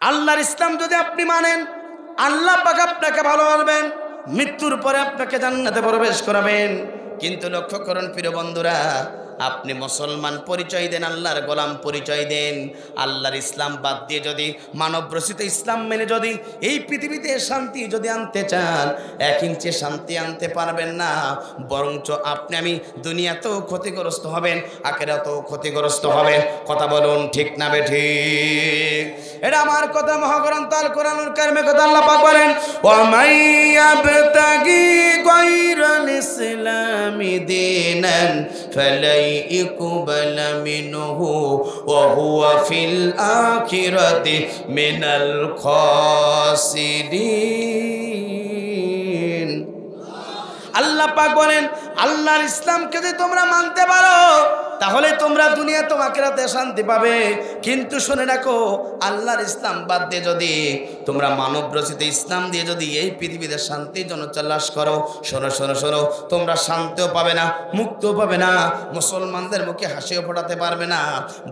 আল্লাহর ইসলাম যদি আপনি মানেন, আল্লাহ পাক আপনাকে ভালোবাসবেন, মৃত্যুর পরে আপনাকে জান্নাতে প্রবেশ করাবেন। কিন্তু লক্ষ্য করুন প্রিয় বন্ধুরা, আপনি মুসলমান পরিচয় দেন, আল্লাহর গোলাম পরিচয় দেন, আল্লাহর ইসলাম বাদ দিয়ে যদি মানব রচিত ইসলাম মেনে যদি এই পৃথিবীতে শান্তি যদি আনতে চান, 1 ইঞ্চি শান্তি আনতে পারবেন না। বরঞ্চ আপনি আমি দুনিয়াতেও ক্ষতিগ্রস্ত হবেন, আখিরাতেও ক্ষতিগ্রস্ত হবেন। কথা বলুন ঠিক না বেঠিক? এটা আমার কথা, মহাগ্রন্থ আল কোরআনুল কারীমে কথা আল্লাহ পাক বলেন, ওয়া মাইয়াবতাগি গায়রাল ইসলামি দীনান ফালাই ইকবালা মিনহু ওয়া হুয়া ফিল আখিরাতি মিনাল খাসিরিন। আল্লাহ পাক বলেন, আল্লাহর ইসলামকে যদি তোমরা মানতে পারো তাহলে তোমরা দুনিয়াতে আখিরাতে শান্তি পাবে। কিন্তু শুনে রাখো, আল্লাহর ইসলাম বাদ দিয়ে যদি তোমরা মানব রচিত ইসলাম দিয়ে যদি এই পৃথিবীতে শান্তির জন্য চালাস করো, শোনো শোনো শোনো, তোমরা শান্তিও পাবে না, মুক্তও পাবে না, মুসলমানদের মুখে হাসিও ফোটাতে পারবে না।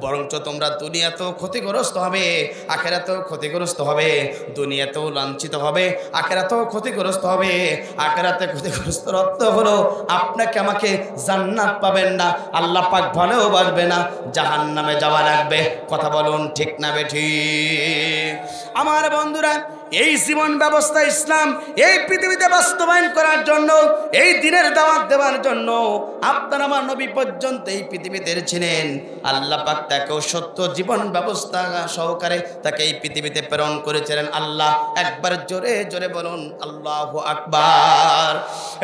বরঞ্চ তোমরা দুনিয়াতেও ক্ষতিগ্রস্ত হবে, আখিরাতেও ক্ষতিগ্রস্ত হবে। দুনিয়াতেও লাঞ্ছিত হবে, আখিরাতেও ক্ষতিগ্রস্ত হবে। আখিরাতে ক্ষতিগ্রস্ত অর্থ হলো আপনাকে আমাকে জান্নাত পাবেন না, আল্লাহ পাক ভালোও বাসবে না, জাহান্নামে যাওয়া লাগবে। কথা বলুন ঠিক না বেঠিক? আমার বন্ধুরা, এই জীবন ব্যবস্থা ইসলাম এই পৃথিবীতে বাস্তবায়ন করার জন্য, এই দিনের দাওয়াত দেওয়ার জন্য আপনার আমার নবী পর্যন্ত এই পৃথিবীতে ছিলেন। আল্লাহ পাক তাকেও সত্য জীবন ব্যবস্থা সহকারে তাকে এই পৃথিবীতে প্রেরণ করেছিলেন। আল্লাহ একবার জোরে জোরে বলুন আল্লাহু আকবার।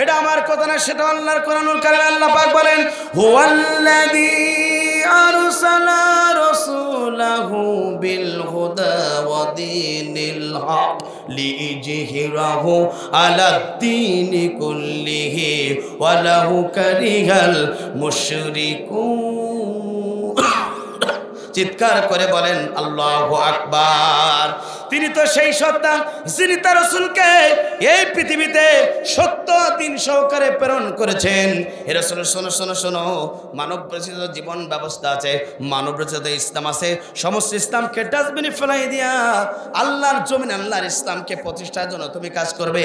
এটা আমার কথা না, সেটা আল্লাহর কোরআনুল কারীমে আল্লাহ পাক বলেন, হুয়াল্লাযী আরসালা রাসূলাহু বিল হুদা ওয়া দীনিল হক লিইজহিরাহু আলাদ-দীনি কুল্লিহি ওয়া লাহু কারিহাল মুশরিকুন। চিৎকার করে বলেন আল্লাহু আকবার। তিনি তো সেই সত্তা যিনি তার রাসূলকে এই পৃথিবীতে সত্য দিন সহকারে প্রেরণ করেছেন। হে রাসূল, শোনো শোনো শোনো, মানব রচিত জীবন ব্যবস্থা আছে, মানব রচিত ইসলাম আছে, সমস্ত ইসলামকে ডাস্টবিনে ফেলাই দিয়া আল্লাহর জমিনে আল্লাহর ইসলামকে প্রতিষ্ঠার জন্য তুমি কাজ করবে।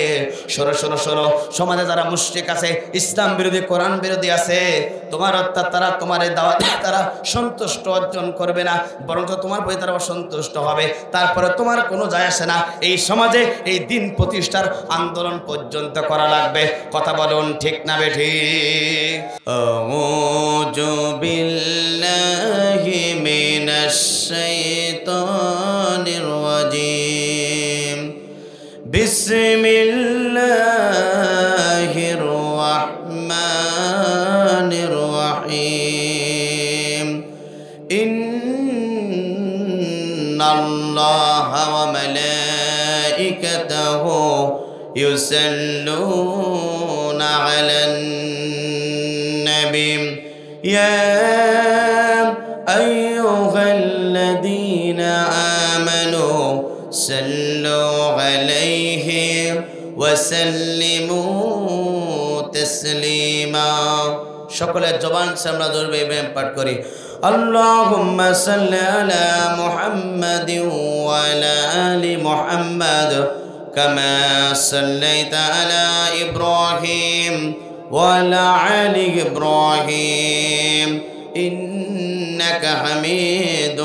শোনো শোনো শোনো, সমাজে যারা মুশরিক আছে, ইসলাম বিরোধী, কোরআন বিরোধী আছে, তোমার অর্থাৎ তারা তোমার এই দাওয়াত তারা সন্তুষ্ট অর্জন করবে না, বরঞ্চ তোমার প্রতি তারা অসন্তুষ্ট হবে। তারপরে তোমার কোনো যায় আসে না, এই সমাজে এই দিন প্রতিষ্ঠার আন্দোলন পর্যন্ত করা লাগবে। কথা বলুন ঠিক না বেঠিক? আউযু বিল্লাহি মিনাশ শাইতানির রাজিম। বিসমিল্লাহির রাহমানির রাহিম। ইন্নাল্লাহা ওয়া মালাইকাতাহু يصلون على النبي يا أيها الذين آمنوا صلوا عليه وسلموا تسليما। সকলের জবান সে আমরা জোরে পাঠ করি, আল্লাহুম্মা সাল্লি আলা মুহাম্মাদিন ওয়া আলা আলি মুহাম্মাদ كما صليت على إبراهيم وعلى آل إبراهيم إنك حميد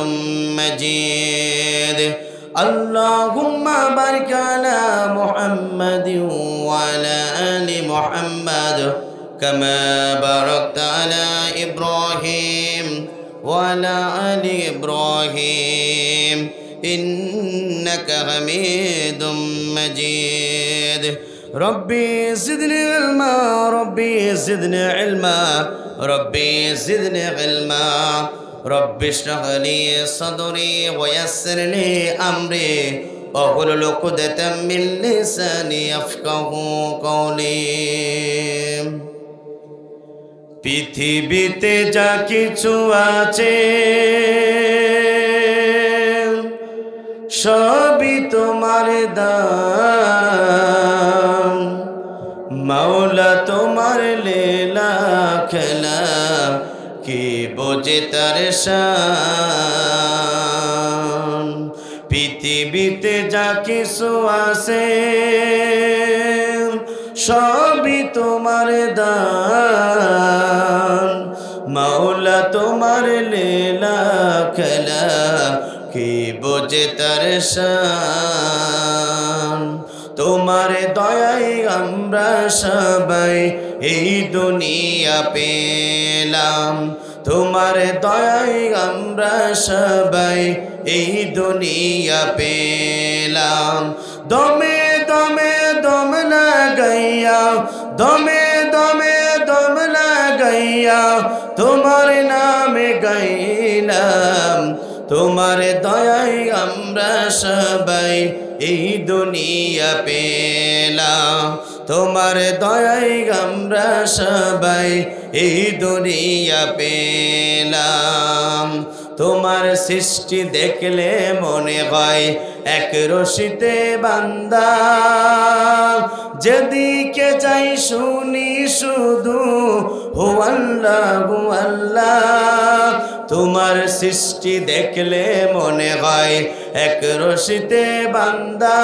مجيد. اللهم بارك على محمد وعلى آل محمد كما باركت على إبراهيم وعلى آل إبراهيم إنك حميد مجيد. ربي زدني علما، ربي زدني علما، ربي زدني علما. ربي اشرح لي صدري ويسر لي أمري واحلل عقدة من لساني يفقهوا قولي. পৃথিবীতে যা কিছু আছে সবই তোমার দান, মাওলা তোমার লীলা খেলা কি বোঝে তার শান। পৃথিবীতে যা কিছু আছে সবই তোমার দান, মাওলা তোমার লীলা খেলা কি বোঝে তার শান। তোমার দয়ায় আমরা সবাই এই দুনিয়া পেলাম, তোমার দয়ায় আমরা সবাই এই দুনিয়া পেলাম। দমে দমে দম লাগাইয়া, দমে দমে দম লাগাইয়া তোমার নামে গাইলাম, তোমার দয়ায় আমরা সবাই এই দুনিয়া পেলাম, তোমার দয়ায় আমরা সবাই এই দুনিয়া পেলাম। তোমার সৃষ্টি দেখলে মনে হয় এক রশিতে বান্দা, যেদিকে যাই শুনি শুধু হু আল্লাহ হু আল্লাহ। তোমার সৃষ্টি দেখলে মনে হয় এক রশিতে বান্দা,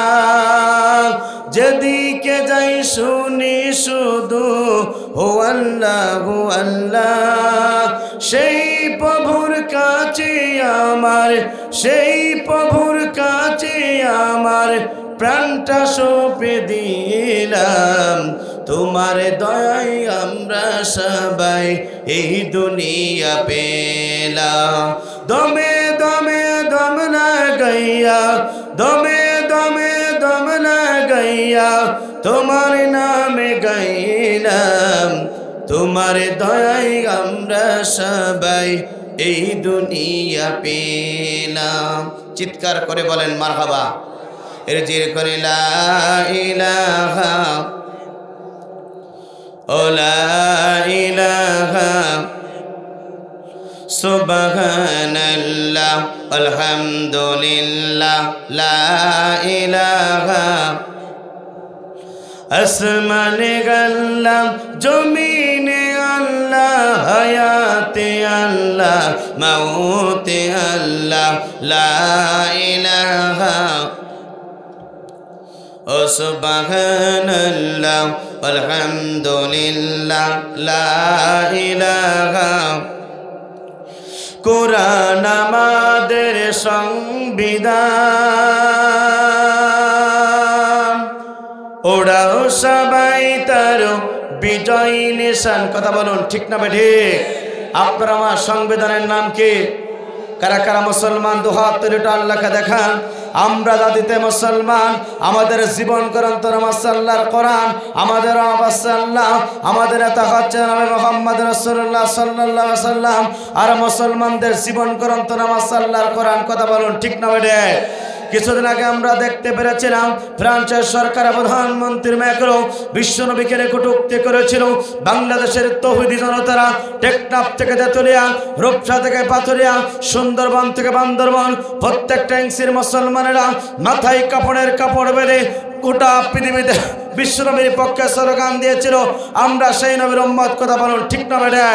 যেদিকে যাই শুনি শুধু হু আল্লাহ হু আল্লাহ। সেই প্রভুর কাছে আমার, সেই প্রভুর কাছে আমার প্রাণটা সঁপে দিলাম, তোমার দয়ায় আমরা সবাই এই দুনিয়া পেলাম। দমে দমে দম লাগাইয়া, দমে দমে দম লাগাইয়া তোমার নামে গাইলাম, তোমার দয়ায় আমরা সবাই এই দুনিয়া পেলাম। চিৎকার করে বলেন মারহাবা। এর জির করে লা ইলাহা ও লা ইলাহা সুবহানাল্লাহ আলহামদুলিল্লাহ লা ইলাহা। আসমানে আল্লাহ, জমিনে আল্লাহ, হায়াতে আল্লাহ, মাউতে আল্লাহ, লা ইলাহা ও সুবহানাল্লাহ আলহামদুলিল্লাহ লা ইলাহা। কুরআন আমাদের সংবিধান, ওরাও সবাই তার বিজয় নিশান। কথা বলুন ঠিক না ঠিক? আপনার আমার সংবিধানের নাম কি? কারা কারা মুসলমান? দুহাত তুলে আল্লাহকে দেখান। আমরা জাতিতে মুসলমান, আমাদের জীবন গ্রন্থ আল্লাহর কোরআন, আমাদের আল্লাহ, আমাদের নেতা হচ্ছে নবী মুহাম্মদ রাসূলুল্লাহ সাল্লাল্লাহু আলাইহি ওয়াসাল্লাম। আর মুসলমানদের জীবন গ্রন্থ আল্লাহর কোরআন। কথা বলুন ঠিক না বেঠে? কিছুদিন আগে আমরা দেখতে পেরেছিলাম ফ্রান্সের সরকার প্রধানমন্ত্রী ম্যাক্রো বিশ্বনবীকে কটূক্তি করেছিল। বাংলাদেশের তৌহিদি জনতারা টেকনাফ থেকে তেতুলিয়া, রূপসা থেকে পাথুরিয়া, সুন্দরবন থেকে বান্দরবন প্রত্যেকটা ইঞ্চির মুসলমানেরা মাথায় কাপড়ের কাপড় বেঁধে গোটা পৃথিবীতে বিশ্বনবীর পক্ষে স্লোগান দিয়েছিল, আমরা সেই নবীর উম্মত। কথা বলুন ঠিক না বেঠে?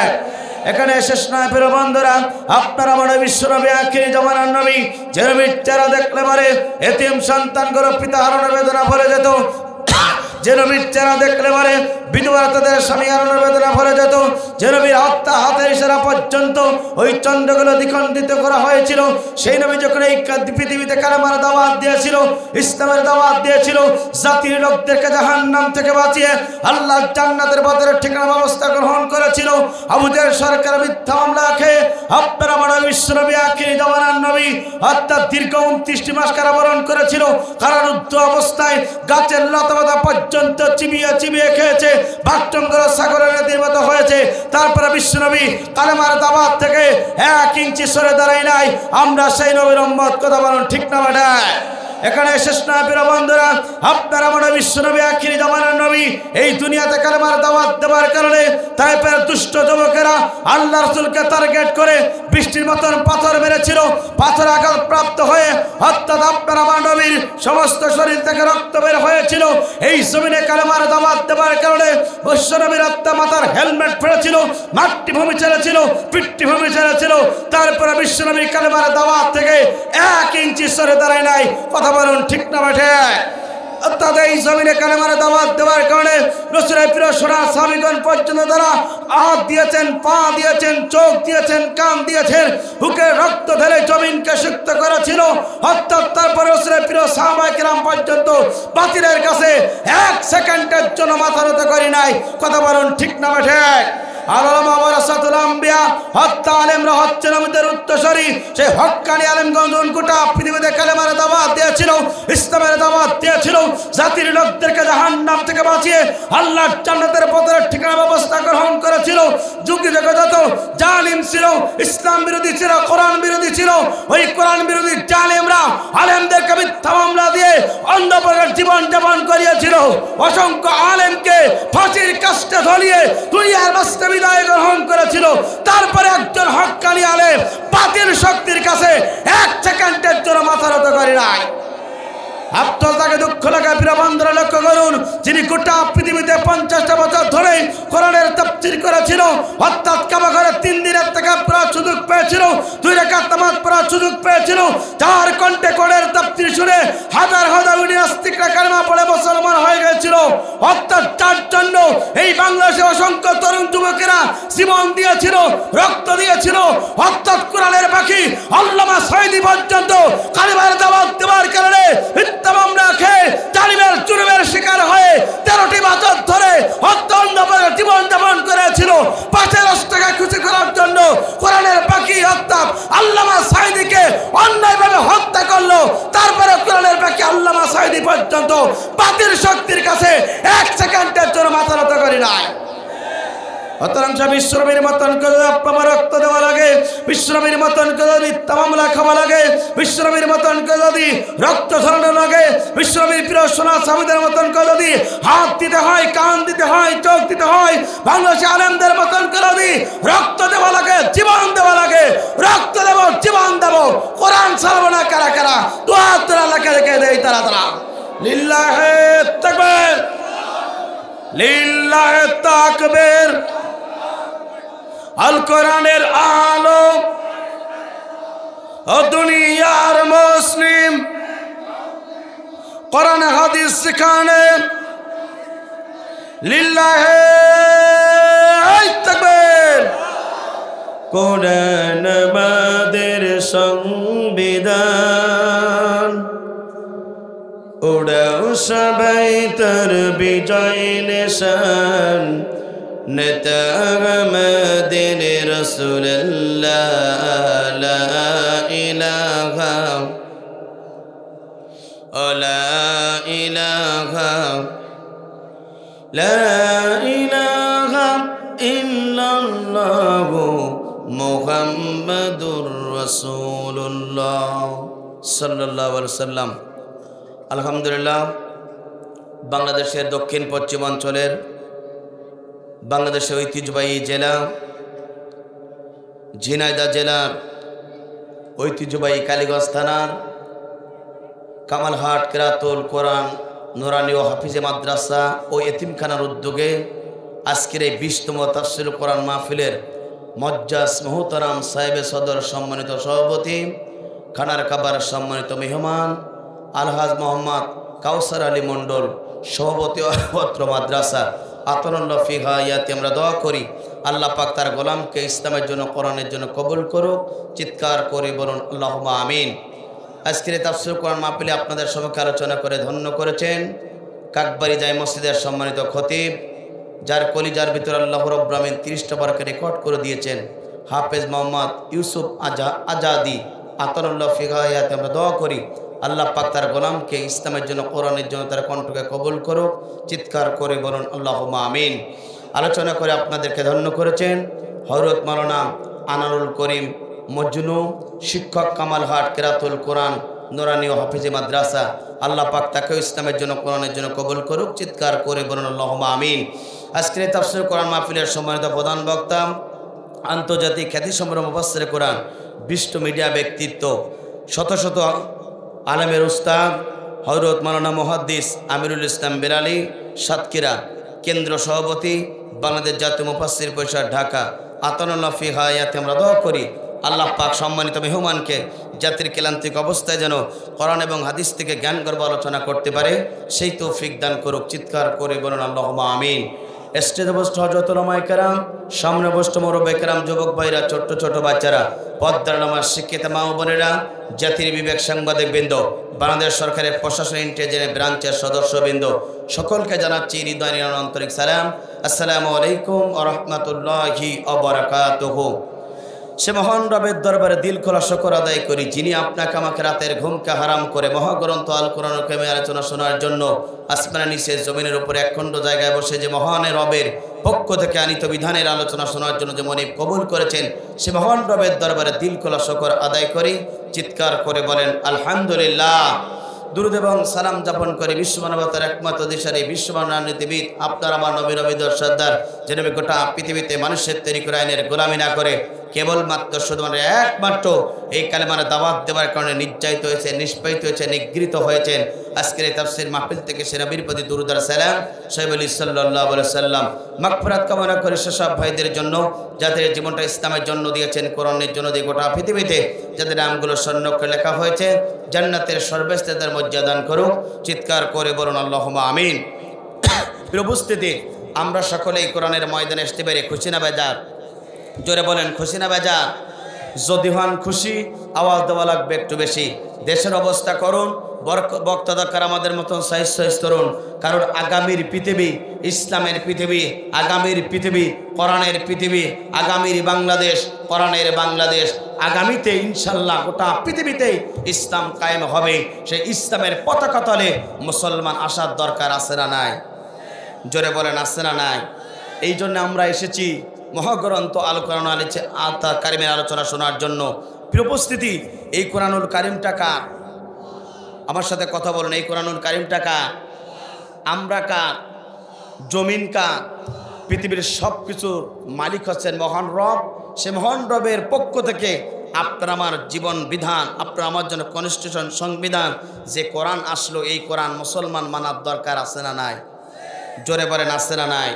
এখানে শেষ নয় প্রিয় বন্ধুরা, আপনারা মনে বিশ্বনবী আখিরি জামানার নবী, যে নবীর চেহারা দেখলে পারে এতিম সন্তানগুলো পিতা হারানোর বেদনা ভরে যেত, যে নবীর চেহারা দেখলে পারে বিধবারা তাদের স্বামী হারানোর বেদনা ভরে যেত, যে নবীর হত্যা হাতের ইশারা পর্যন্ত ওই চন্দ্রগুলো দ্বিখণ্ডিত করা হয়েছিল। সেই নবী যখন এই পৃথিবীতে কালেমার দাওয়াত দিয়েছিল, ইসলামের দাওয়াত দিয়েছিল, জাতির লোকদেরকে জাহান্নাম থেকে বাঁচিয়ে আল্লাহ জান্নাতের পথের ঠিকানা ব্যবস্থা গ্রহণ করেছিল। আবু জাহেল সরকার মিথ্যা মামলা খেয়ে আপনারা মনে বিশ্বনবী আখিরি জামানার নবী অর্থাৎ দীর্ঘ 29টি মাস কারাবরণ করেছিল। কারারুদ্ধ অবস্থায় গাছের লতাপাতা পর্যন্ত চিবিয়ে চিবিয়ে খেয়েছে, বাক্টঙ্গর সাগরের নদীর মতো হয়েছে। তারপরে বিশ্বনবী কালেমার দাওয়াত থেকে 1 ইঞ্চি সরে দাঁড়াই নাই। আমরা সেই নবীর উম্মত। কথা বলুন ঠিক না বেঠা? এখানে শেষ না প্রিয় বন্ধুরা, আপনারা মনে বিশ্বনবী আখিরি জামানার নবী এই দুনিয়াতে কালেমার দাওয়াত দেওয়ার কারণে তাইপের দুষ্ট যুবকেরা আল্লাহ রাসূলকে টার্গেট করে বৃষ্টির মতন পাথর মেরেছিল। পাথর আঘাত প্রাপ্ত হয়ে অর্থাৎ আপনারা আমার নবীর সমস্ত শরীর থেকে রক্ত বের হয়েছিল। এই জমিনে কালেমার দাওয়াত দেওয়ার কারণে বিশ্বনবীর আত্মা মাথার হেলমেট ফেলেছিল, মাতৃভূমি ছেড়েছিল, পিতৃভূমি ছেড়েছিল, তারপরে বিশ্বনবীর কালেমার দাওয়াত থেকে 1 ইঞ্চি সরে দাঁড়ায় নাই। কথা বলুন ঠিক না বেঠে? অর্থাৎ এই জমিনে কালেমার দাওয়াত দেওয়ার কারণে রাসূলের প্রিয় সোনা সাহাবীগণ পর্যন্ত তারা হাত দিয়েছেন, পা দিয়েছেন, চোখ দিয়েছেন, কান দিয়েছেন, বুকের রক্ত ঢেলে জমিনকে সিক্ত করেছিল। অর্থাৎ তারপরে রাসূলের প্রিয় সাহাবায়ে কেরাম পর্যন্ত বাতিলের কাছে 1 সেকেন্ডের জন্য মাথা নত করি নাই। কথা বলুন ঠিক না বেঠে? আলামা ওয়ারাসাতুল আম্বিয়া, হত্যা আলেমরা হচ্ছেন আমাদের উত্তরসূরি। সেই হক্কানি আলেমগঞ্জ গোটা পৃথিবীতে কালেমার দাওয়াত দিয়েছিল, ইসলামের দাওয়াত দিয়েছিল, জাতির লোকদেরকে জাহান্নাম থেকে বাঁচিয়ে আল্লাহর জান্নাতের পথের ঠিকানা ব্যবস্থা গ্রহণ করেছিল। যুগে যুগে যত জালিম ছিল, ইসলাম বিরোধী ছিল, কোরআন বিরোধী ছিল, ওই কোরআন বিরোধী জালিমরা আলেমদেরকে মিথ্যা মামলা দিয়ে অন্ধকারের জীবন যাপন করিয়েছিল। অসংখ্য আলেমকে ফাঁসির কাস্টে ঝুলিয়ে দুনিয়ার বাস্তবে বিদায় গ্রহণ করেছিল। তারপরে একজন হক্কানি আলেম বাতিল শক্তির কাছে 1 সেকেন্ডের জন্য মাথা নত করে নাই। আপনার তাকে দুঃখ লাগা প্রিয় বন্ধুরা লক্ষ্য করুন, যিনি গোটা পৃথিবীতে 50টা বছর ধরে কোরআনের তাফসীর করেছিল, অর্থাৎ কাবা ঘরে 3 দিনের থেকে পড়ার সুযোগ পেয়েছিল, 2 রাকাত নামাজ পড়ার সুযোগ পেয়েছিল, 4 ঘন্টা কোরআনের তাফসীর শুনে হাজার হাজার নাস্তিকরা কালেমা পড়ে মুসলমান হয়ে গিয়েছিল। অর্থাৎ তার জন্য এই বাংলাদেশে অসংখ্য তরুণ যুবকেরা জীবন দিয়েছিল, রক্ত দিয়েছিল। অর্থাৎ কোরআনের পাখি আল্লামা সাঈদী পর্যন্ত কালেমার দাওয়াত দেওয়ার কারণে মামলা খেয়ে জালিমের জুলুমের শিকার হয়ে 13টি বছর ধরে অন্ধকারে জীবন যাপন করেছিল। 5 রাষ্ট্রকে খুশি করার জন্য কোরআনের পাখি অর্থাৎ আল্লামা সাঈদীকে অন্যায়ভাবে হত্যা করলো। তারপরে কোরআনের পাখি আল্লামা সাঈদী পর্যন্ত বাতিল শক্তির কাছে 1 সেকেন্ডের জন্য মাথা নত করে নাই। অতরাংশ বিশ্বনবীর মতন করে আপনার রক্ত দেওয়া লাগে, বিশ্বনবীর মতন করে মিথ্যা মামলা খাওয়া লাগে, বিশ্বনবীর মতন করে যদি রক্ত ঝরানো লাগে, বিশ্বনবীর প্রিয় সোনা সাহাবীদের মতন করে যদি হাত দিতে হয়, কান দিতে হয়, চোখ দিতে হয়, বাংলাদেশি আলেমদের মতন করে যদি রক্ত দেওয়া লাগে, জীবন দেওয়া লাগে, রক্ত দেব, জীবন দেব, কোরআন ছাড়বো না। কারা কারা দোয়া তোরা লেখা রেখে দেয় তারা তারা। লিল্লাহে তাকবীর, লিল্লাহে তাকবীর। আল কোরআনের আলো ও দুনিয়ার মুসলিম, কোরআন হাদিস শিখানে লিল্লাহে তাকবীর। কোরআন আমাদের সংবিধান, ওড়াও সবাই তার বিজয় নিশান। নেতা আমাদের রাসূলুল্লাহ, লা ইলাহা লা ইলাহা লা ইলাহা ইল্লাল্লাহ মুহাম্মাদুর রাসূলুল্লাহ সাল্লাল্লাহু আলাইহি ওয়াসাল্লাম। আলহামদুলিল্লাহ, বাংলাদেশের দক্ষিণ পশ্চিমাঞ্চলের বাংলাদেশের ঐতিহ্যবাহী জেলা ঝিনাইদহ জেলার ঐতিহ্যবাহী কালীগঞ্জ থানার কামালহাট কেরাতুল কোরআন নুরানি ও হাফিজে মাদ্রাসা ও এতিমখানার উদ্যোগে আজকের এই 20তম তাফসীরুল কোরআন মাহফিলের মজ্জাজ মুহতারাম সাহেবে সদর সম্মানিত সভাপতি, খানার কাবার সম্মানিত মেহমান আলহাজ মোহাম্মদ কাউসার আলী মণ্ডল সভাপতি অত্র মাদ্রাসা আতরুল্লাহ ফিহা ইয়াতি, আমরা দোয়া করি আল্লাহ পাক তার গোলামকে ইসলামের জন্য, কোরআনের জন্য কবুল করুক। চিৎকার করে বলুন আল্লাহুম্মা আমিন। আজকের এই তাফসীরুল কোরআন মাহফিলে আপনাদের সম্মুখে আলোচনা করে ধন্য করেছেন কাকবাড়ি জামে মসজিদের সম্মানিত খতিব, যার কলিজার ভিতর আল্লাহ রাব্বুল আলামিন 30টা বারকে রেকর্ড করে দিয়েছেন, হাফেজ মোহাম্মদ ইউসুফ আজাদি আতরুল্লাহ ফিহা ইয়াতি। আমরা দোয়া করি আল্লাহ পাক তার গোলামকে ইসলামের জন্য, কোরআনের জন্য তার কণ্ঠকে কবুল করুক। চিৎকার করে বলুন আল্লাহুম্মা আমিন। আলোচনা করে আপনাদেরকে ধন্য করেছেন হযরত মাওলানা আনারুল করিম মজনু, শিক্ষক কামালহাট কেরাতুল কোরআন নুরানি ও হাফিজে মাদ্রাসা। আল্লাহ পাক তাকে ইসলামের জন্য, কোরআনের জন্য কবুল করুক। চিৎকার করে বলুন আল্লাহুম্মা আমিন। আজকের এই তাফসীরুল কোরআন মাহফিলের সম্মানিত প্রধান বক্তা, আন্তর্জাতিক খ্যাতিসম্পন্ন মুফাসসিরে কোরআন, বিশিষ্ট মিডিয়া ব্যক্তিত্ব, শত শত আলেমের উস্তাদ হযরত মাওলানা মুহাদ্দিস আমিরুল ইসলাম বেলালী সাতক্ষীরা কেন্দ্র সভাপতি বাংলাদেশ জাতীয় মুফাসসির পরিষদ ঢাকা আতানুল্লাহ ফি হায়াতে আমরা দোয়া করি আল্লাহ পাক সম্মানিত মেহমানকে জাতির ক্লান্তিক অবস্থায় যেন কোরআন এবং হাদিস থেকে জ্ঞান গর্ব আলোচনা করতে পারে সেই তৌফিক দান করুক। চিৎকার করে বলুন আল্লাহুম্মা আমিন। স্টেজে বসে হযরত ওলামায়ে কেরাম, সামনে বসে মুরব্বি কেরাম, যুবক ভাইরা, ছোট্ট ছোট বাচ্চারা, পর্দার নামাজ শিক্ষিত মা ও বোনেরা, জাতির বিবেক সাংবাদিক বৃন্দ, বাংলাদেশ সরকারের প্রশাসন ইন্টেলিজেন্স ব্রাঞ্চের সদস্যবৃন্দ, সকলকে জানাচ্ছি হৃদয়ের আন্তরিক সালাম। আসসালামু আলাইকুম ওয়া রাহমাতুল্লাহি ওয়া বারাকাতুহু। সে মহান রবের দরবারে দিল খোলা শুকর আদায় করি, যিনি আপনাকে আমাকে রাতের ঘুমকে হারাম করে মহাগ্রন্থ আল কোরআনুল কারীমের আলোচনা শোনার জন্য আসমানের নিচে জমিনের উপরে একখণ্ড জায়গায় বসে যে মহান রবের পক্ষ থেকে আনিত বিধানের আলোচনা শোনার জন্য যে মনে কবুল করেছেন, সে মহান রবের দরবারে দিল খোলা শুকর আদায় করি। চিৎকার করে বলেন আলহামদুলিল্লাহ। দুরূদ এবং সালাম যাপন করে বিশ্বমানবতার একমাত্র দিশারি বিশ্বমান রাজনীতিবিদ আপনার আমার নবীর অবিদর সর্দার, যেন গোটা পৃথিবীতে মানুষের তৈরি করে আইনের গোলামি না করে কেবলমাত্র শুধুমাত্র একমাত্র এই কালেমার দাওয়াত দেওয়ার কারণে নির্যাতিত হয়েছে, নিষ্পাদিত হয়েছে, নিগৃহীত হয়েছেন। আজকের এই তাফসীর মাহফিল থেকে সে নবীর প্রতি দুরূদ আর সালাম সাহেব আলী সাল্লাল্লাহু আলাইহি সাল্লাম মাগফিরাত কামনা করে সেসব ভাইদের জন্য যাদের জীবনটা ইসলামের জন্য দিয়েছেন, কোরআনের জন্য দিয়ে গোটা পৃথিবীতে যাদের নামগুলো স্বর্ণাক্ষরে লেখা হয়েছে, জান্নাতের সর্বশ্রেষ্ঠ মর্যাদা দান করুক। চিৎকার করে বলুন আল্লাহুম্মা আমিন। প্রিয় উপস্থিতি, আমরা সকলেই কোরআনের ময়দানে আসতে পেরে খুশি না বেজার? জোরে বলেন খুশি না বেজার? যদি হন খুশি আওয়াজ দেওয়া লাগবে একটু বেশি। দেশের অবস্থা করুন, বক্তা দরকার আমাদের মতন সাহিত্য তরুণ, কারণ আগামীর পৃথিবী ইসলামের পৃথিবী, আগামীর পৃথিবী কোরআনের পৃথিবী, আগামীর বাংলাদেশ কোরআনের বাংলাদেশ, আগামীতে ইনশাল্লাহ গোটা পৃথিবীতে ইসলাম কায়েম হবে। সেই ইসলামের পতাকা তলে মুসলমান আসার দরকার আছে না নাই? জোরে বলেন আছে না নাই? এই জন্য আমরা এসেছি মহাগ্রন্থ আল কোরআনুল কারীমের আলোচনা শোনার জন্য। প্রিয় উপস্থিতি, এই কোরআনুল কারীমটা কার? আমার সাথে কথা বলুন, এই কোরআনুল কারীমটা কার? আমরা কার? জমিন কার? পৃথিবীর সব কিছুর মালিক হচ্ছেন মহান রব। সে মহান রবের পক্ষ থেকে আপনার আমার জীবন বিধান, আপনার আমার জন্য কনস্টিটিউশন সংবিধান যে কোরআন আসলো, এই কোরআন মুসলমান মানার দরকার আছে না নাই? জোরে বলেন আছে না নাই?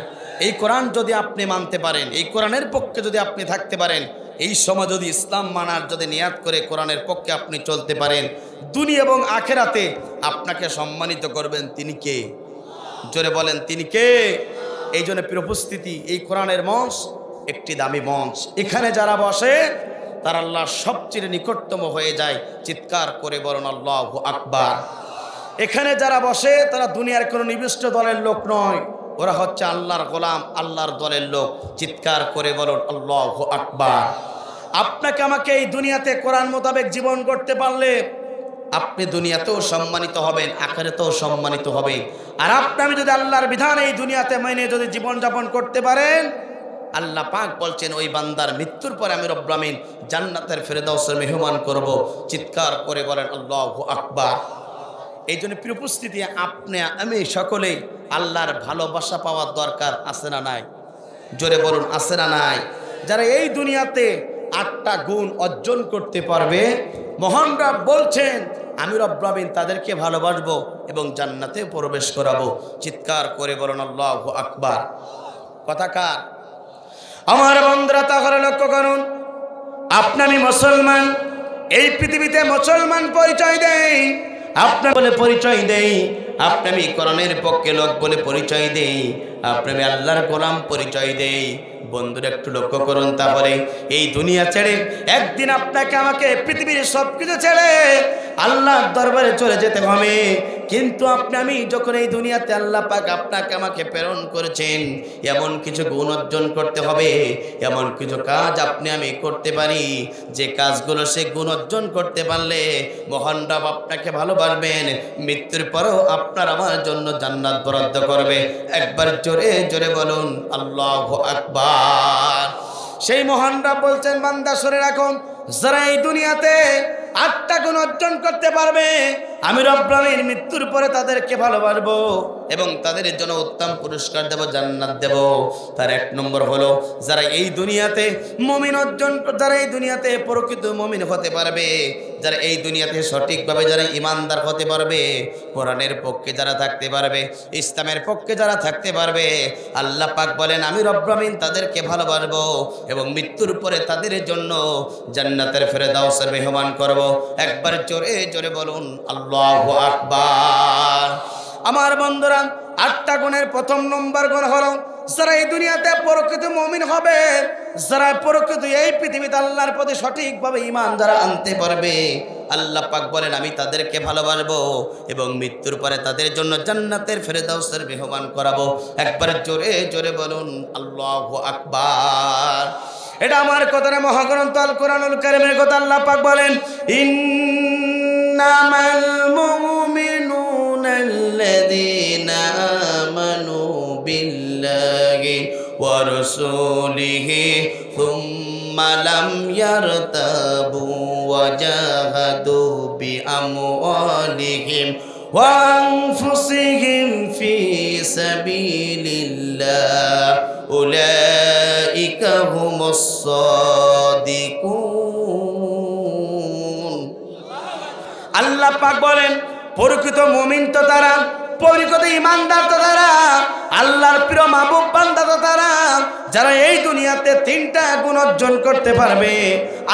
এই কোরআন যদি আপনি মানতে পারেন, এই কোরআনের পক্ষে যদি আপনি থাকতে পারেন, এই সময় যদি ইসলাম মানার যদি নিয়াত করে কোরআনের পক্ষে আপনি চলতে পারেন, দুনিয়া এবং আখেরাতে আপনাকে সম্মানিত করবেন তিনি কে? জোরে বলেন তিনি কে? এই জন্য প্রিয় উপস্থিতি, এই কোরআনের মঞ্চ একটি দামি মঞ্চ। এখানে যারা বসে তারা আল্লাহর সবচেয়ে নিকটতম হয়ে যায়। চিৎকার করে বলেন আল্লাহু আকবার। এখানে যারা বসে তারা দুনিয়ার কোনো নির্দিষ্ট দলের লোক নয়, ওরা হচ্ছে আল্লাহর গোলাম, আল্লাহর দলের লোক। চিৎকার করে বলুন আল্লাহু আকবার। আপনাকে আমাকে এই দুনিয়াতে কোরআন মোতাবেক জীবন করতে পারলে আপনি দুনিয়াতেও সম্মানিত হবেন, আখিরাতেও সম্মানিত হবেন। আর আপনি যদি আল্লাহর বিধান এই দুনিয়াতে মেনে যদি জীবনযাপন করতে পারেন, আল্লাহ পাক বলছেন ওই বান্দার মৃত্যুর পরে আমি রব্বুল আমিন জান্নাতের ফেরদাউসের মেহমান করব। চিৎকার করে বলেন আল্লাহু আকবার। এই জন্য প্রিয় উপস্থিতি, আপনি আমি সকলেই আল্লাহর ভালোবাসা পাওয়ার দরকার আছে না নাই? জোরে বলুন আছে না নাই? যারা এই দুনিয়াতে 8টা গুণ অর্জন করতে পারবে, মহান রব বলছেন আমি রব্বুল আমিন তাদেরকে ভালোবাসবো এবং জান্নাতে প্রবেশ করাবো। চিৎকার করে বলুন আল্লাহু আকবার। কথা কার? আমার বন্ধুরা, তাহলে লক্ষ্য করুন, আপনি আমি মুসলমান, এই পৃথিবীতে মুসলমান পরিচয় দেই, আপনার বলে পরিচয় দেই, আপনি আমি কোরআনের পক্ষে লোক বলে পরিচয় দেই, আপনি আমি আল্লাহর গোলাম পরিচয় দেই। বন্ধুরা একটু লক্ষ্য করুন, তাহলে এই দুনিয়া ছেড়ে একদিন আপনাকে আমাকে পৃথিবীর সব কিছু ছেড়ে আল্লাহর দরবারে চলে যেতে হবে। কিন্তু আপনি আমি যখন এই দুনিয়াতে আল্লাহ পাক আপনাকে আমাকে প্রেরণ করেছেন, এমন কিছু গুণ অর্জন করতে হবে, এমন কিছু কাজ আপনি আমি করতে পারি যে কাজগুলো সে গুণ অর্জন করতে পারলে মহান রব আপনাকে ভালোবাসবেন, মৃত্যুর পরেও আপনার আমার জন্য জান্নাত বরাদ্দ করবে। একবার জোরে জোরে বলুন আল্লাহু আকবার। সেই মহান রব বলছেন, বান্দা শুনে রাখুন, যারা এই দুনিয়াতে 8টা গুণ অর্জন করতে পারবে, আমি রব্বুল আমিন মৃত্যুর পরে তাদেরকে ভালোবাসবো এবং তাদের জন্য উত্তম পুরস্কার দেব, জান্নাত দেব। তার এক নম্বর হলো যারা এই দুনিয়াতে মুমিন অর্জন, যারা এই দুনিয়াতে প্রকৃত মুমিন হতে পারবে, যারা এই দুনিয়াতে সঠিকভাবে যারা ইমানদার হতে পারবে, কোরআনের পক্ষে যারা থাকতে পারবে, ইসলামের পক্ষে যারা থাকতে পারবে, আল্লাহ পাক বলেন আমি রব্বুল আমিন তাদেরকে ভালোবাসবো এবং মৃত্যুর পরে তাদের জন্য জান্নাতের ফেরদাউসের মেহমান করব। একবার জোরে জোরে বলুন আল্লাহু আকবার। আমার বন্ধুরা, 8টা গুণের প্রথম নম্বর গুণ হলো যারা এই দুনিয়াতে প্রকৃত মুমিন হবে, যারা প্রকৃত এই পৃথিবীতে আল্লাহর প্রতি সঠিকভাবে ঈমান যারা আনতে পারবে, আল্লাহ পাক বলেন আমি তাদেরকে ভালোবাসবো এবং মৃত্যুর পরে তাদের জন্য জান্নাতের ফেরদাউসের মেহমান করাবো। একবার জোরে জোরে বলুন আল্লাহু আকবার। এটা আমার কথা না, মহাগ্রন্থ আল কোরআনুল কারীমের কথা। আল্লাহ পাক বলেন ইন্নামাল মুমিনুনা আল্লাযীনা আমানু বিল্লাহি ওয়া রাসূলিহি সুম্মা লাম ইয়ারতাবু ওয়া জাহাদু বিআমওয়ালিহিম ওয়া আনফুসিহিম ফি সাবিলিল্লাহ উলাইকা হুমুস সাদিকুন। আল্লাহ পাক বলেন প্রকৃত মুমিন তো তারা, প্রকৃত ঈমানদার তো তারা, আল্লাহর প্রিয় মাহবুব বান্দা তো তারা যারা এই দুনিয়াতে 3টা গুণ অর্জন করতে পারবে।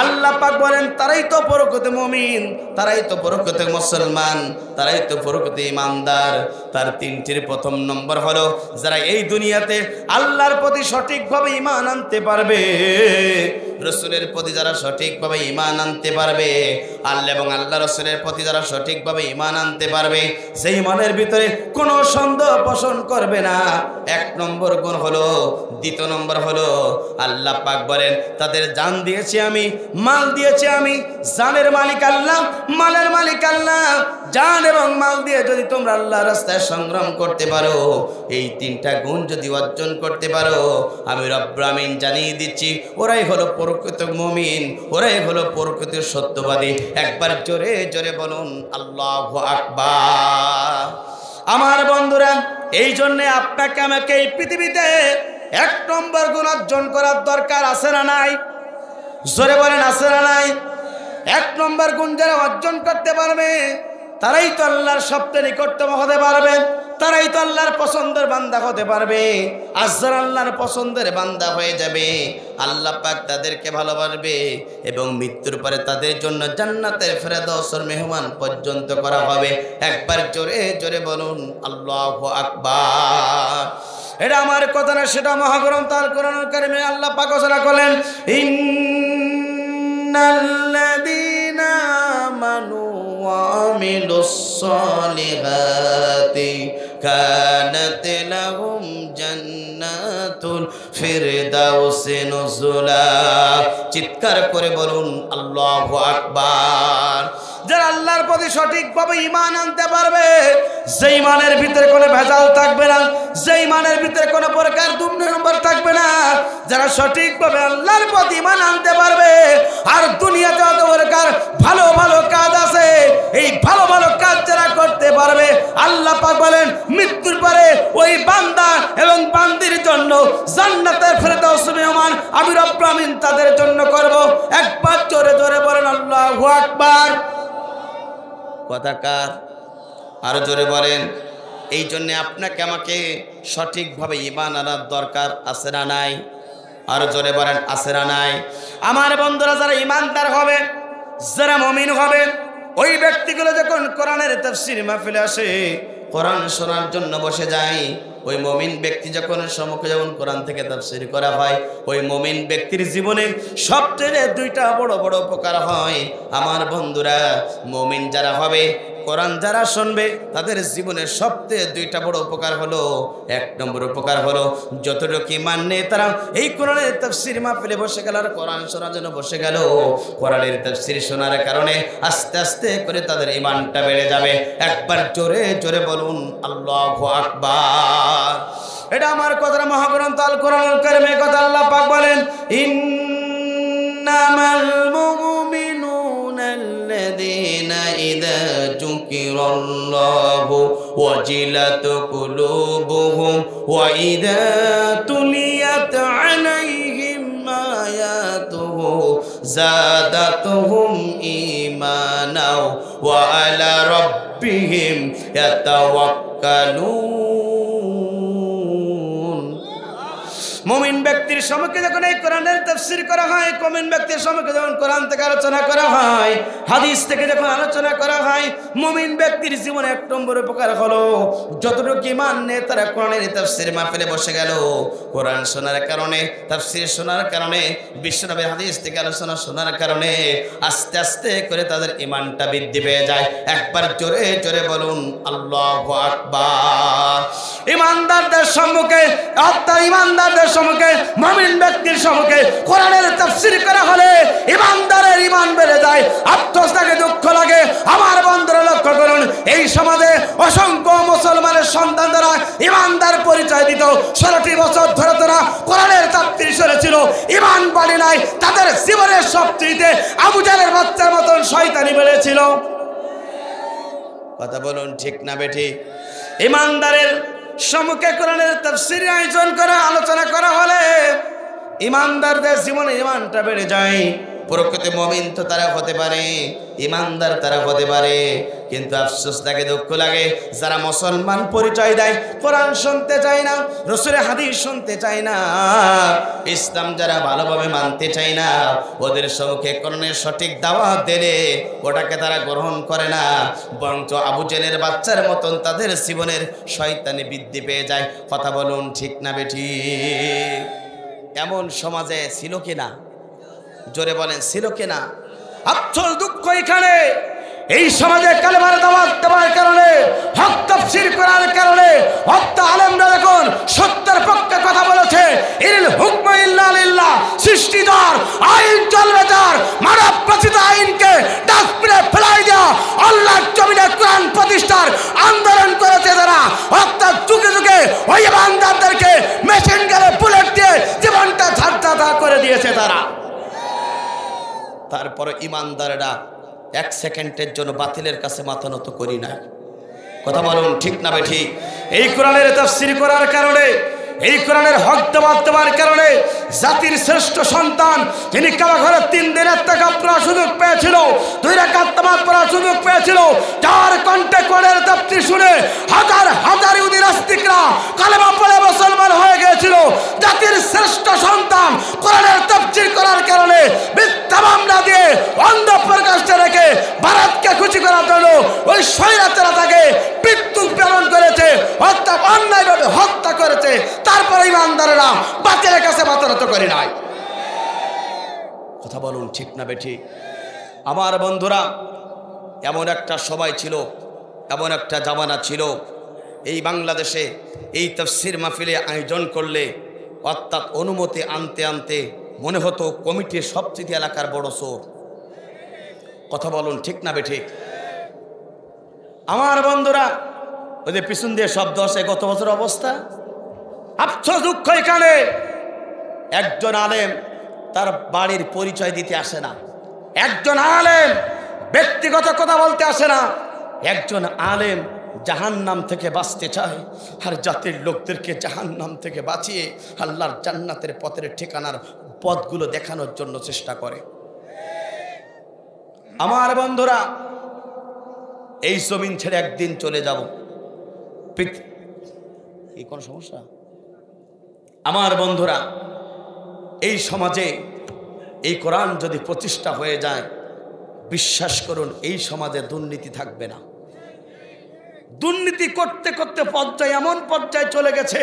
আল্লাহ পাক বলেন তারাই তো প্রকৃত মুমিন, তারাই তো প্রকৃত মুসলমান, তারাই তো প্রকৃত ঈমানদার। তার 3টির প্রথম নম্বর হলো যারা এই দুনিয়াতে আল্লাহর প্রতি সঠিকভাবে ঈমান আনতে পারবে, রাসূলের প্রতি যারা সঠিকভাবে ঈমান আনতে পারবে, আল্লাহ এবং আল্লাহ রাসূলের প্রতি যারা সঠিকভাবে ঈমান আনতে পারবে, সেই ঈমানের ভিতরে কোনো সন্দেহ পোষণ করবে না। 1 নম্বর গুণ হলো। 2 নম্বর হলো আল্লাহ পাক বলেন তাদের জান দিয়েছি আমি, মাল দিয়েছি আমি। জানের মালিক আল্লাহ, মালের মালিক আল্লাহ। জান এবং মাল দিয়ে যদি তোমরা আল্লাহর রাস্তায় সংগ্রাম করতে পারো, এই 3টা গুণ যদি অর্জন করতে পারো, আমি রব্বুল আমিন জানিয়ে দিচ্ছি ওরাই হলো প্রকৃত মুমিন, ওরাই হলো প্রকৃত সত্যবাদী। একবার জোরে জোরে বলুন আল্লাহু আকবার। আমার বন্ধুরা, এই জন্যে আপনাকে আমাকে এই পৃথিবীতে 1 নম্বর গুণ অর্জন করার দরকার আছে না নাই? জোরে বলেন আছে না নাই? 1 নম্বর গুণ যারা অর্জন করতে পারবে তারাই তো আল্লাহর সবচেয়ে নিকটতম হতে পারবে, তারাই তো আল্লাহর পছন্দের বান্দা হতে পারবে। আর যারা আল্লাহর পছন্দের বান্দা হয়ে যাবে, আল্লাহ পাক তাদেরকে ভালোবাসবে এবং মৃত্যুর পরে তাদের জন্য জান্নাতের ফেরদাউসের মেহমান পর্যন্ত করা হবে। একবার জোরে জোরে বলুন আল্লাহু আকবার। এটা আমার কথা না, সেটা মহাগ্রন্থ আল কোরআনুল কারীমে আল্লাহ পাক ঘোষণা করলেন ইন্নাল্লাযীনা আমানু ওয়া আমিলুস সালিহাতি কানাত লাহুম জান্নাতুল ফিরদাউসি নুজুলা। চিৎকার করে বলুন আল্লাহু আকবার। যারা আল্লাহর প্রতি সঠিকভাবে ঈমান আনতে পারবে, যে ঈমানের ভিতরে কোনো ভেজাল থাকবে না, যে ঈমানের ভিতরে কোনো প্রকার দুর্নম্বর থাকবে না, যারা সঠিকভাবে আল্লাহর প্রতি ঈমান আনতে পারবে, আর দুনিয়াতে যত প্রকার ভালো ভালো কাজ আছে, এই ভালো ভালো কাজ যারা করতে পারবে, আল্লাহ পাক বলেন মৃত্যুর পরে ওই বান্দা এবং বান্দির জন্য জান্নাতের ফেরদাউস মেহমান আমি রব্বুল আমিন তাদের জন্য করব। একবার জোরে জোরে বলেন আল্লাহু আকবার। কথা কার? আরো জোরে বলেন। এই জন্য আপনাকে আমাকে সঠিকভাবে ঈমান আনার দরকার আছে না নাই? আরো জোরে বলেন আছে না নাই? আমার বন্ধুরা, যারা ঈমানদার হবে, যারা মুমিন হবে, ওই ব্যক্তিগুলো যখন কোরআনের তাফসীর মাহফিলে আসে, কোরআন শোনার জন্য বসে যায়, ওই মুমিন ব্যক্তি যখন সম্মুখে যখন কোরআন থেকে তাফসীর করা হয়, ওই মুমিন ব্যক্তির জীবনে সবচেয়ে 2টা বড় বড় উপকার হয়। আমার বন্ধুরা, মুমিন যারা হবে, কোরআন যারা শুনবে, তাদের জীবনের সবচেয়ে 2টা বড় উপকার হলো, 1 নম্বর উপকার হলো যতটুকু ঈমান নিয়ে তারা এই কোরআনের তাফসীর মাহফিলে বসে গেল আর কোরআন শোনার জন্য বসে গেল, কোরআনের তাফসীর শোনার কারণে আস্তে আস্তে করে তাদের ঈমানটা বেড়ে যাবে। একবার জোরে জোরে বলুন আল্লাহু আকবার। এটা আমার কথা, মহাগ্রন্থ আল কোরআনুল কারীমের কথা। আল্লাহ পাক বলেন ইন্নামাল মুমিনুনা আল্লাযীনা ইযা যুকিরাল্লাহু ওয়াজিলাত কুলুবুহুম ওয়া ইযা তুলিয়াত আলাইহিম আয়াতুহু যাদাতুহুম ঈমানাও ওয়া আলা রাব্বিহিম ইয়াতাওয়াক্কালুন। মুমিন ব্যক্তির সম্মুখে যখন এই কোরআনের তাফসীর করা হয়, মুমিন ব্যক্তির সম্মুখে যখন কোরআন থেকে আলোচনা করা হয়, হাদিস থেকে যখন আলোচনা করা হয়, মুমিন ব্যক্তির জীবনে এক নম্বর উপকার হলো যতটুকু ঈমান নিয়ে তারা কোরআনের তাফসীর মাহফিলে বসে গেল, কোরআন শোনার কারণে, তাফসীর শোনার কারণে, বিশ্বনবীর হাদিস থেকে আলোচনা শোনার কারণে আস্তে আস্তে করে তাদের ঈমানটা বৃদ্ধি পেয়ে যায়। একবার জোরে জোরে বলুন আল্লাহু আকবার। ঈমানদারদের সম্মুখে, অর্থাৎ ঈমানদারদের সম্মুখে, মুমিন ব্যক্তির সম্মুখে কোরআনের তাফসীর করা হলে ঈমানদারের ঈমান বেড়ে যায়, আফসোস লাগে, দুঃখ লাগে। আমার বন্ধুরা লক্ষ্য করুন, এই সমাজে অসংখ্য মুসলমানের সন্তান দ্বারা ঈমানদার পরিচয় দিত, 16টি বছর ধরে তারা কোরআনের তাফসীর শুনেছিল, ঈমান বাড়ে নাই, তাদের জীবনের সবচেয়ে আবু জাহেলের বাচ্চার মতন শয়তানি বেড়েছিল। কথা বলুন ঠিক না বেঠিক? ঈমানদারের সম্মুখে কোরআনের তাফসীরের আয়োজন করা, আলোচনা করা হলে ঈমানদারদের জীবনে ঈমানটা বেড়ে যায়। প্রকৃত মুমিন তো তারা হতে পারে, ঈমানদার তারা হতে পারে, কিন্তু আফসোস লাগে, দুঃখ লাগে, যারা মুসলমান পরিচয় দেয়, কোরআন শুনতে চায় না, রাসূলের হাদিস শুনতে চায় না, ইসলাম যারা ভালোভাবে মানতে চায় না, ওদের সম্মুখে কোরআনের সঠিক দাওয়াত দিলে ওটাকে তারা গ্রহণ করে না, বরঞ্চ আবু জেহেলের বাচ্চার মতন তাদের জীবনের শয়তানি বৃদ্ধি পেয়ে যায়। কথা বলুন ঠিক না বেঠিক? এমন সমাজে ছিল কিনা? জোরে বলেন, ছিল কিনা? আফসোস, দুঃখ এখানে এই সমাজে কালেমার দাওয়াত দেওয়ার কারণে, হক তাফসীর করার কারণে, হক আলেমরা যখন সত্যের পক্ষে কথা বলেছে, ইনিল হুকমু ইল্লা লিল্লাহ, সৃষ্টিদার আইন চলবে তার, মানব রচিত আইনকে ডাস্টবিনে ফেলাই দেওয়া, আল্লাহর জমিনে কোরআন প্রতিষ্ঠার আন্দোলন করেছে যারা, অর্থাৎ যুগে যুগে ওই বান্দাদেরকে মেশিন গানে বুলেট দিয়ে জীবনটা ঝাড়ঝাড় করে দিয়েছে তারা। তারপরে ঈমানদাররা এক সেকেন্ডের জন্য বাতিলের কাছে মাথা নত করি না। কথা বলুন ঠিক না বেঠিক? এই কোরআনের তাফসীর করার কারণে, এই কোরআনের হক দাওয়াত দেওয়ার কারণে জাতির শ্রেষ্ঠ সন্তান যিনি কাবা ঘরে 3 দিন ইত্তেকাফ করার সুযোগ পেয়েছিল, 2 রাকাত নামাজ পড়ার সুযোগ পেয়েছিল, যার কণ্ঠে কোরআনের তাফসীর শুনে হাজার হাজার ইহুদি নাস্তিকরা কালেমা পড়ে মুসলমান হয়ে গিয়েছিল। জাতির শ্রেষ্ঠ সন্তান কোরআনের তাফসীর করার কারণে মিথ্যা মামলা দিয়ে অন্ধ প্রকাশ্যে রেখে ভারতকে খুশি করার জন্য ওই স্বৈরাচাররা তাকে মৃত্যু প্রেরণ করেছে, অর্থাৎ অন্যায়ভাবে হত্যা করেছে। তারপরে ঈমানদারেরা বাতিলের কাছে মাথা নত করে নাই। কথা বলুন ঠিক না বেঠিক? আমার বন্ধুরা, এমন একটা সময় ছিল, এমন একটা জামানা ছিল, এই বাংলাদেশে এই তাফসীর মাহফিলে আয়োজন করলে, অর্থাৎ অনুমতি আনতে আনতে মনে হতো কমিটির সবচেয়ে এলাকার বড় চোর। কথা বলুন ঠিক না বেঠিক? আমার বন্ধুরা, ওই যে পিছন দিয়ে শব্দ আসে, গত বছর অবস্থা। আফসোস, দুঃখ এখানে একজন আলেম তার বাড়ির পরিচয় দিতে আসে না, একজন আলেম ব্যক্তিগত কথা বলতে আসে না, একজন আলেম জাহান্নাম থেকে বাঁচতে চায়, আর জাতির লোকদেরকে জাহান্নাম থেকে বাঁচিয়ে আল্লাহর জান্নাতের পথের ঠিকানার পথগুলো দেখানোর জন্য চেষ্টা করে। আমার বন্ধুরা, এই জমিন ছেড়ে একদিন চলে যাব। এই কোন সমস্যা? আমার বন্ধুরা, এই সমাজে এই কোরআন যদি প্রতিষ্ঠা হয়ে যায়, বিশ্বাস করুন এই সমাজে দুর্নীতি থাকবে না। দুর্নীতি করতে করতে পর্যায়ে এমন পর্যায়ে চলে গেছে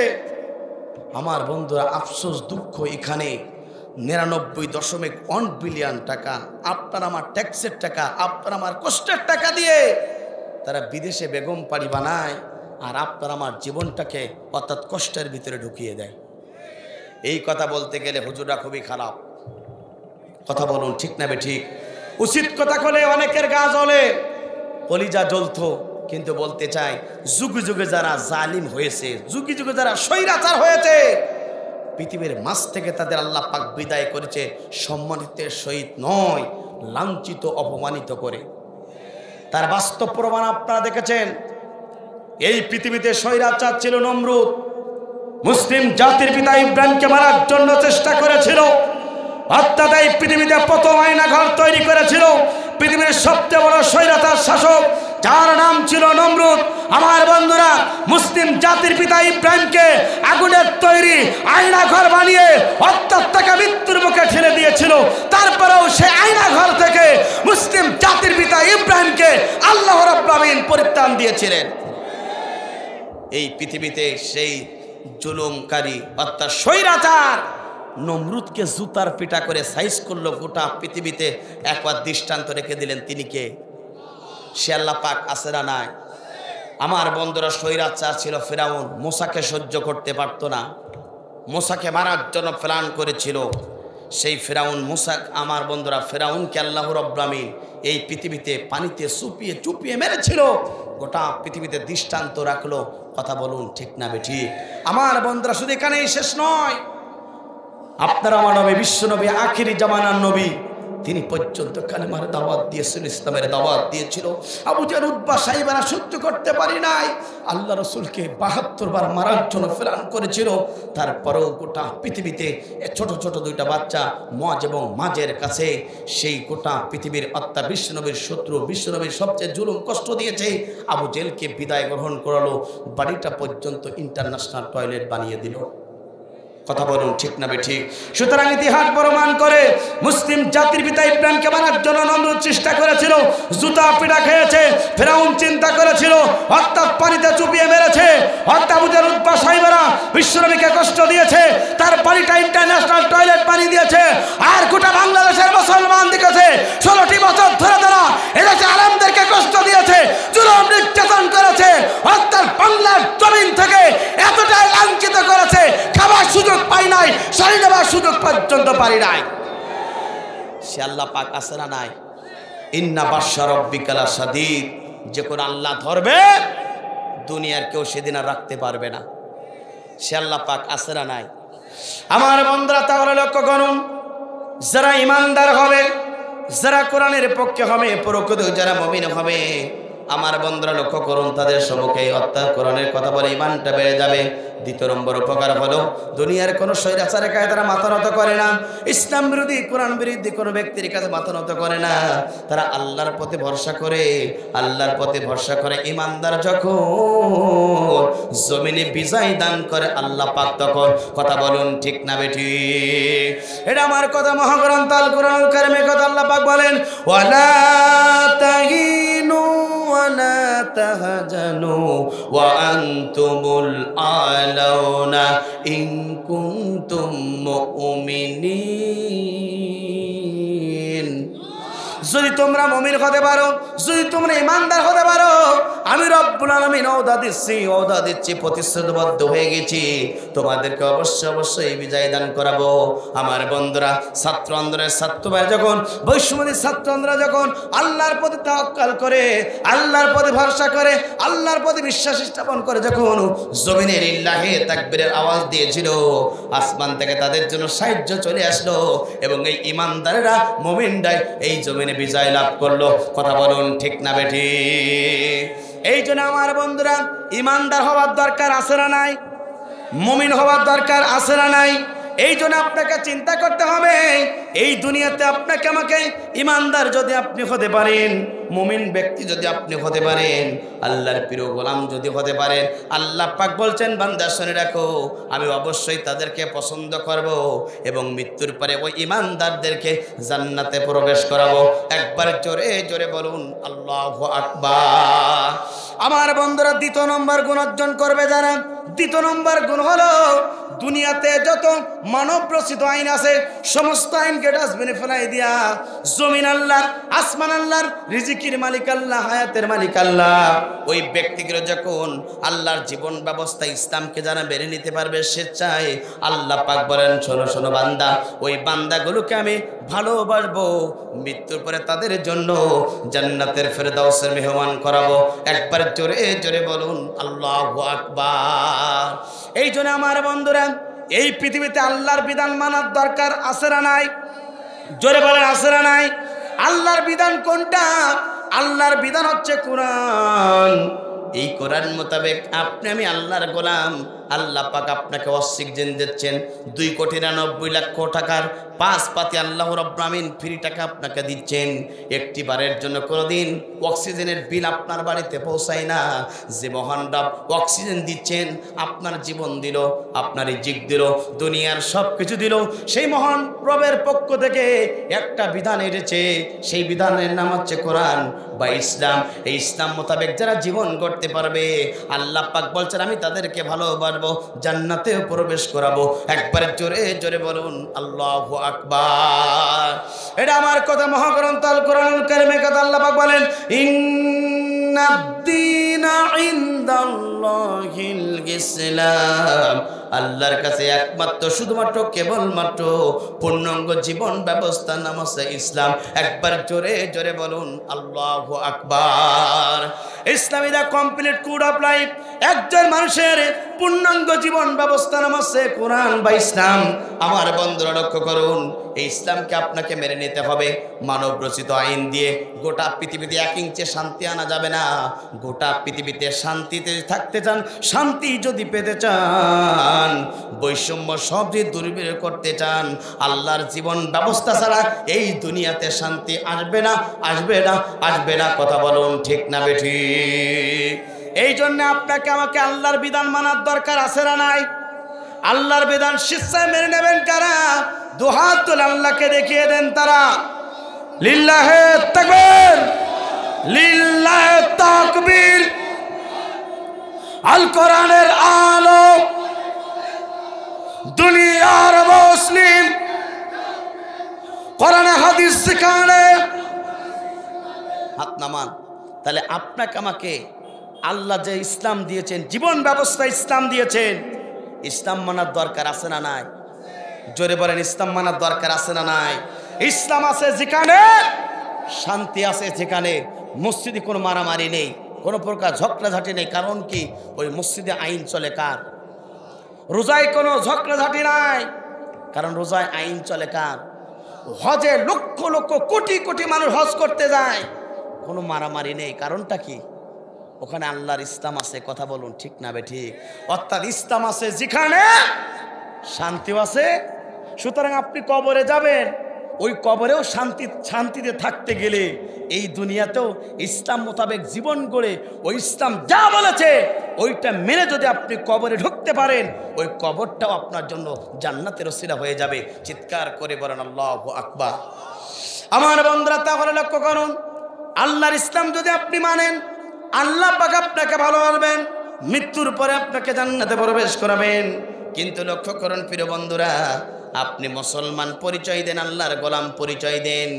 আমার বন্ধুরা, আফসোস, দুঃখ এখানে 99.1 বিলিয়ন টাকা আপনার আমার ট্যাক্সের টাকা, আপনার আমার কষ্টের টাকা দিয়ে তারা বিদেশে বেগম পাড়ি বানায়, আর আপনার আমার জীবনটাকে অর্থাৎ কষ্টের ভিতরে ঢুকিয়ে দেয়। এই কথা বলতে গেলে হুজুররা খুবই খারাপ। কথা বলুন ঠিক না বেঠিক? উচিত কথা বলে অনেকের গা জ্বলে, কলিজা জ্বলতো, কিন্তু বলতে চাই যুগে যুগে যারা জালিম হয়েছে, যুগে যুগে যারা স্বৈরাচার হয়েছে, পৃথিবীর মাঝ থেকে তাদের আল্লাহ পাক বিদায় করেছে সম্মানিতের সহিত নয়, লাঞ্ছিত অপমানিত করে। তার বাস্তব প্রমাণ আপনারা দেখেছেন। এই পৃথিবীতে স্বৈরাচার ছিল নমরুদ, মুসলিম জাতির পিতা ইব্রাহিমকে মারার জন্য চেষ্টা করেছিল। অর্থাৎ এই পৃথিবীতে প্রথম আয়না ঘর তৈরি করেছিল পৃথিবীর সবচেয়ে বড় স্বৈরাচার শাসক, যার নাম ছিল নমরুদ। আমার বন্ধুরা, মুসলিম জাতির পিতা ইব্রাহিমকে আগুনের তৈরি আয়না ঘর বানিয়ে অর্থাৎ তাকে মৃত্যুর মুখে ঠেলে দিয়েছিল। তারপরেও সেই আয়না ঘর থেকে মুসলিম জাতির পিতা ইব্রাহিমকে আল্লাহ রাব্বুল আলামিন পরিত্রাণ দিয়েছিলেন। এই পৃথিবীতে সেই জুলুমকারী অর্থাৎ স্বৈরাচার নমরুদকে জুতার পিটা করে সাইজ করলো, গোটা পৃথিবীতে একবার দৃষ্টান্ত রেখে দিলেন। তিনি কে? সে আল্লাহ পাক আছে না নাই? আমার বন্ধুরা, স্বৈরাচার ছিল ফিরাউন, মুসাকে সহ্য করতে পারত না, মুসাকে মারার জন্য প্ল্যান করেছিল। সেই ফিরাউন মুসা, আমার বন্ধুরা, ফিরাউনকে আল্লাহ রাব্বুল আলামিন এই পৃথিবীতে পানিতে চুপিয়ে মেরেছিল, গোটা পৃথিবীতে দৃষ্টান্ত রাখলো। কথা বলুন ঠিক না বেঠিক? আমার বন্ধুরা, শুধু এখানেই শেষ নয়। আপনারা আমার নবী, বিশ্ব নবী, আখিরি জামানার নবী, তিনি পর্যন্ত কালেমার দাওয়াত দিয়েছিল, ইসলামের দাওয়াত দিয়েছিল। আবু জাহল, উতবা, সাইবারা সহ্য করতে পারি নাই, আল্লাহ রসুলকে 72 বার মারার জন্য প্ল্যান করেছিল। তারপরেও গোটা পৃথিবীতে ছোট ছোট দুইটা বাচ্চা মজ এবং মাজের কাছে সেই গোটা পৃথিবীর অর্থাৎ বিশ্বনবীর শত্রু, বিশ্বনবীর সবচেয়ে জুলুম কষ্ট দিয়েছে, আবু জেলকে বিদায় গ্রহণ করালো, বাড়িটা পর্যন্ত ইন্টারন্যাশনাল টয়লেট বানিয়ে দিল। কথা বলুন ঠিক না বেঠিক? সুতরাং ইতিহাস প্রমাণ করে মুসলিম জাতির পিতা ইব্রাহিমকে মারার জন্য নমরুদ চেষ্টা করেছিল, জুতা পিটা খেয়েছে। ফিরাউন চিন্তা করেছিল, অর্থাৎ পানিতে চুপিয়ে মেরেছে, অর্থাৎ আবু জাহল, উতবা, সাইবারা বিশ্বনবীকে কষ্ট দিয়েছে, তার বাড়িটা ইন্টারন্যাশনাল টয়লেট বানিয়ে দিয়েছে। আর গোটা বাংলাদেশের মুসলমান দিকেছে 16টি বছর ধরে তারা এদেশে আলেমদেরকে কষ্ট দিয়েছে, জুলুম নির্যাতন করেছে, অর্থাৎ বাংলার জমিন থেকে এতটাই লাঞ্ছিত করেছে, খাবার সুযোগ পাই নাই, শাড়ি নেবার সুযোগ পর্যন্ত পারি নাই। সে আল্লাহ পাক আছে না নাই? ইন্না বাশশা রাব্বিকা লাশাদীদ। যখন আল্লাহ ধরবে, দুনিয়ার কেউ সেদিন আর রাখতে পারবে না। সে আল্লাহ পাক আছে না নাই? আমার বন্ধুরা, তাহলে লক্ষ্য করুন, যারা ইমানদার হবে, যারা কোরআনের পক্ষে হবে, প্রকৃত যারা মুমিন হবে, আমার বন্ধুরা লক্ষ্য করুন, তাদের সম্মুখে অর্থাৎ কোরআনের কথা বলে ইমানটা বেড়ে যাবে। দ্বিতীয় নম্বর উপকার হলো, দুনিয়ার কোনো স্বৈরাচারের কাছে তারা মাথা নত করে না, ইসলাম বিরোধী, কোরআন বিরোধী কোনো ব্যক্তির কাছে মাথা নত করে না। তারা আল্লাহর পথে ভরসা করে, আল্লাহর পথে ভরসা করে। ইমানদার যখন জমিনে বিজয় দান করে আল্লাহ পাক তখন, কথা বলুন ঠিক না বেঠিক? এটা আমার কথা, মহাগ্রন্থ আল কোরআনুল কারীমের কথা। আল্লাহ পাক বলেন, ওয়ালা তাহিনু ওয়ালা তাহজানু ওয়া আনতুমুল আলাউনা ইন কুনতুম মুমিনিন। যদি তোমরা মুমিন হতে পারো, যদি তোমরা ইমানদার হতে পারো, আমি রব্বুল আলামিন ওয়াদা দিচ্ছি, প্রতিশ্রুতিবদ্ধ হয়ে গেছি, তোমাদেরকে অবশ্যই বিজয় দান করাবো। আমার বন্ধুরা, ছাত্র আন্দোলনের ছাত্র ভাই যখন, বৈষম্যদের ছাত্র আন্দোলন যখন আল্লাহর প্রতি তাওয়াক্কুল করে, আল্লাহর প্রতি ভরসা করে, আল্লাহর প্রতি বিশ্বাস স্থাপন করে, যখন জমিনে লিল্লাহি তাকবীরের আওয়াজ দিয়েছিল, আসমান থেকে তাদের জন্য সাহায্য চলে আসলো এবং এই ইমানদারেরা, মুমিনরাই এই জমিনে বিজয় লাভ করলো। কথা বলুন ঠিক না বেঠিক? এই জন্য আমার বন্ধুরা, ইমানদার হওয়ার দরকার আছে না নাই? মুমিন হওয়ার দরকার আছে না নাই? এই জন্য আপনাকে চিন্তা করতে হবে, এই দুনিয়াতে আপনাকে আমাকে ইমানদার যদি আপনি হতে পারেন, মুমিন ব্যক্তি যদি আপনি হতে পারেন, আল্লাহর প্রিয় গোলাম যদি হতে পারেন, আল্লাহ পাক বলছেন, বান্দা শুনে রাখো, আমি অবশ্যই তাদেরকে পছন্দ করব এবং মৃত্যুর পরে ওই ইমানদারদেরকে জান্নাতে প্রবেশ করাবো। একবার জোরে জোরে বলুন আল্লাহু আকবার। আমার বন্ধুরা, দ্বিতীয় নম্বর গুণ অর্জন করবে যারা, দ্বিতীয় নম্বর গুণ হলো, দুনিয়াতে যত মানব রচিত আইন আছে সমস্ত আইনকে ডাস্টবিনে ফেলাই দিয়া, জমিন আল্লাহর, আসমান আল্লাহর, রিজিকের মালিক আল্লাহ, হায়াতের মালিক আল্লাহ, ওই ব্যক্তিগুলো যখন আল্লাহর জীবন ব্যবস্থা ইসলামকে যারা বেড়ে নিতে পারবে স্বেচ্ছায়, আল্লাহ পাক বলেন, শোনো শোনো বান্দা, ওই বান্দাগুলোকে আমি ভালোবাসবো, মৃত্যুর পরে তাদের জন্য জান্নাতের ফেরদাউসের মেহমান করাবো। একবার জোরে জোরে বলুন আল্লাহু আকবার। এই জন্য আমার বন্ধুরা, এই পৃথিবীতে আল্লাহর বিধান মানার দরকার আছে না নাই? জোরে বলেন আছে না নাই? আল্লাহর বিধান কোনটা? আল্লাহর বিধান হচ্ছে কোরআন। এই কোরআন মোতাবেক আপনি আমি আল্লাহর গোলাম। আল্লাহ পাক আপনাকে অক্সিজেন দিচ্ছেন 2,99,00,000 টাকার 5 পাতি আল্লাহ রাব্বুল আমিন ফ্রি টাকা আপনাকে দিচ্ছেন। একটি বারের জন্য কোনোদিন অক্সিজেনের বিল আপনার বাড়িতে পৌঁছায় না। যে মহান রব অক্সিজেন দিচ্ছেন, আপনার জীবন দিল, আপনার রিজিক দিল, দুনিয়ার সব কিছু দিল, সেই মহান রবের পক্ষ থেকে একটা বিধান এসেছে। সেই বিধানের নাম হচ্ছে কোরআন বা ইসলাম। এই ইসলাম মোতাবেক যারা জীবন গড়তে পারবে, আল্লাহ পাক বলছেন আমি তাদেরকে ভালোবাসবো, জান্নাতেও প্রবেশ করাবো। একবার জোরে জোরে বলুন আল্লাহু আকবার। এটা আমার কথা, মহাগ্রন্থ আল কোরআনুল কারীমে কথা আল্লাহ পাক বলেন ইন্নাদ-দীনা ইনদাল্লাহিল ইসলাম। আল্লাহর কাছে একমাত্র শুধুমাত্র কেবলমাত্র পূর্ণাঙ্গ জীবন ব্যবস্থা নাম হচ্ছে ইসলাম। একবার জোরে জোরে বলুন আল্লাহু আকবার। Islam is the complete code of life. একজন মানুষের পূর্ণাঙ্গ জীবন ব্যবস্থা নাম হচ্ছে কোরআন বা ইসলাম। আমার বন্ধুরা লক্ষ্য করুন, এই ইসলামকে আপনাকে মেনে নিতে হবে। মানব রচিত আইন দিয়ে গোটা পৃথিবীতে 1 ইঞ্চি শান্তি আনা যাবে না। গোটা পৃথিবীতে শান্তিতে থাকতে চান, শান্তি যদি পেতে চান, বৈষম্য সব যদি দূরীভূত করতে চান, আল্লাহর জীবন ব্যবস্থা ছাড়া এই দুনিয়াতে শান্তি আসবে না, আসবে না, আসবে না। কথা বলুন ঠিক না বেঠিক? এই জন্য আপনাকে আমাকে আল্লাহর বিধান মানার দরকার আছে না নাই? আল্লাহর বিধান স্বেচ্ছায় মেনে নেবেন কারা? দুহাত তুলে আল্লাহকে দেখিয়ে দেন তারা। লিল্লাহে তাকবীর, লিল্লাহে তাকবীর। আল কোরআনের আলো, দুনিয়ার মুসলিম, কোরআনে হাদিস শিখানে হাত নামান। তাহলে আপনাকে আমাকে আল্লাহ যে ইসলাম দিয়েছেন, জীবন ব্যবস্থা ইসলাম দিয়েছেন, ইসলাম মানার দরকার আছে না নাই? জোরে বলেন ইসলাম মানার দরকার আছে না নাই? ইসলাম আছে যেখানে শান্তি আছে, যেখানে মসজিদে কোনো মারামারি নেই, কোনো প্রকার ঝগড়াঝাটি নেই। কারণ কি? ওই মসজিদে আইন চলে কার? রোজায় কোনো ঝগড়াঝাটি নাই, কারণ রোজায় আইন চলে কার? হজে লক্ষ লক্ষ কোটি কোটি মানুষ হজ করতে যায়, কোনো মারামারি নেই। কারণটা কি? ওখানে আল্লাহর ইসলাম আছে। কথা বলুন ঠিক না বেঠিক? অর্থাৎ ইসলাম আছে যেখানে শান্তিও আছে। সুতরাং আপনি কবরে যাবেন, ওই কবরেও শান্তিতে থাকতে গেলে এই দুনিয়াতেও ইসলাম মোতাবেক জীবন গড়ে ওই ইসলাম যা বলেছে ওইটা মেনে যদি আপনি কবরে ঢুকতে পারেন, ওই কবরটাও আপনার জন্য জান্নাতের ওসিলা হয়ে যাবে। চিৎকার করে বলেন আল্লাহু আকবার। আমার বন্ধুরা, তাহলে লক্ষ্য করুন, আল্লাহর ইসলাম যদি আপনি মানেন, আল্লাহ পাক আপনাকে ভালোবাসবেন, মৃত্যুর পরে আপনাকে জান্নাতে প্রবেশ করাবেন। কিন্তু লক্ষ্য করুন প্রিয় বন্ধুরা, আপনি মুসলমান পরিচয় দেন, আল্লাহর গোলাম পরিচয় দেন,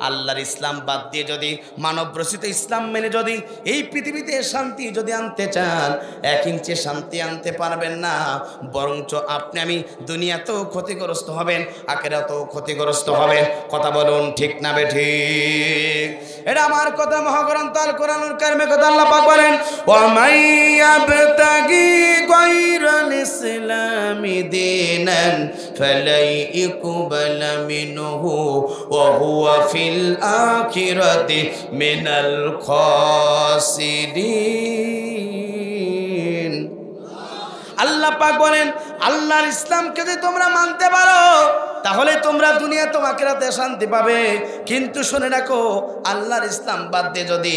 আল্লাহর ইসলাম বাদ দিয়ে যদি মানব রচিত ইসলাম মেনে যদি এই পৃথিবীতে শান্তি যদি আনতে চান, 1 ইঞ্চি শান্তি আনতে পারবেন না। বরঞ্চ আপনি আমি দুনিয়াতেও ক্ষতিগ্রস্ত হবেন, আখিরাতেও ক্ষতিগ্রস্ত হবেন। কথা বলুন ঠিক না বেঠিক? এটা আমার কথা, মহাগ্রন্থ আল কোরআনুল কারীমে কথা আল্লাহ পাক বলেন ওয়া মাইয়াবতাগি গায়রাল ইসলামি দীনান ফালাই ইকবালা মিনহু ওয়া হুয়া ফিল আখিরাতি মিনাল খাসিরিন। আল্লাহ পাক বলেন আল্লাহর ইসলামকে যদি তোমরা মানতে পারো, তাহলে তোমরা দুনিয়া তো আখিরাতে শান্তি পাবে। কিন্তু শুনে রাখো, আল্লাহর ইসলাম বাদ দিয়ে যদি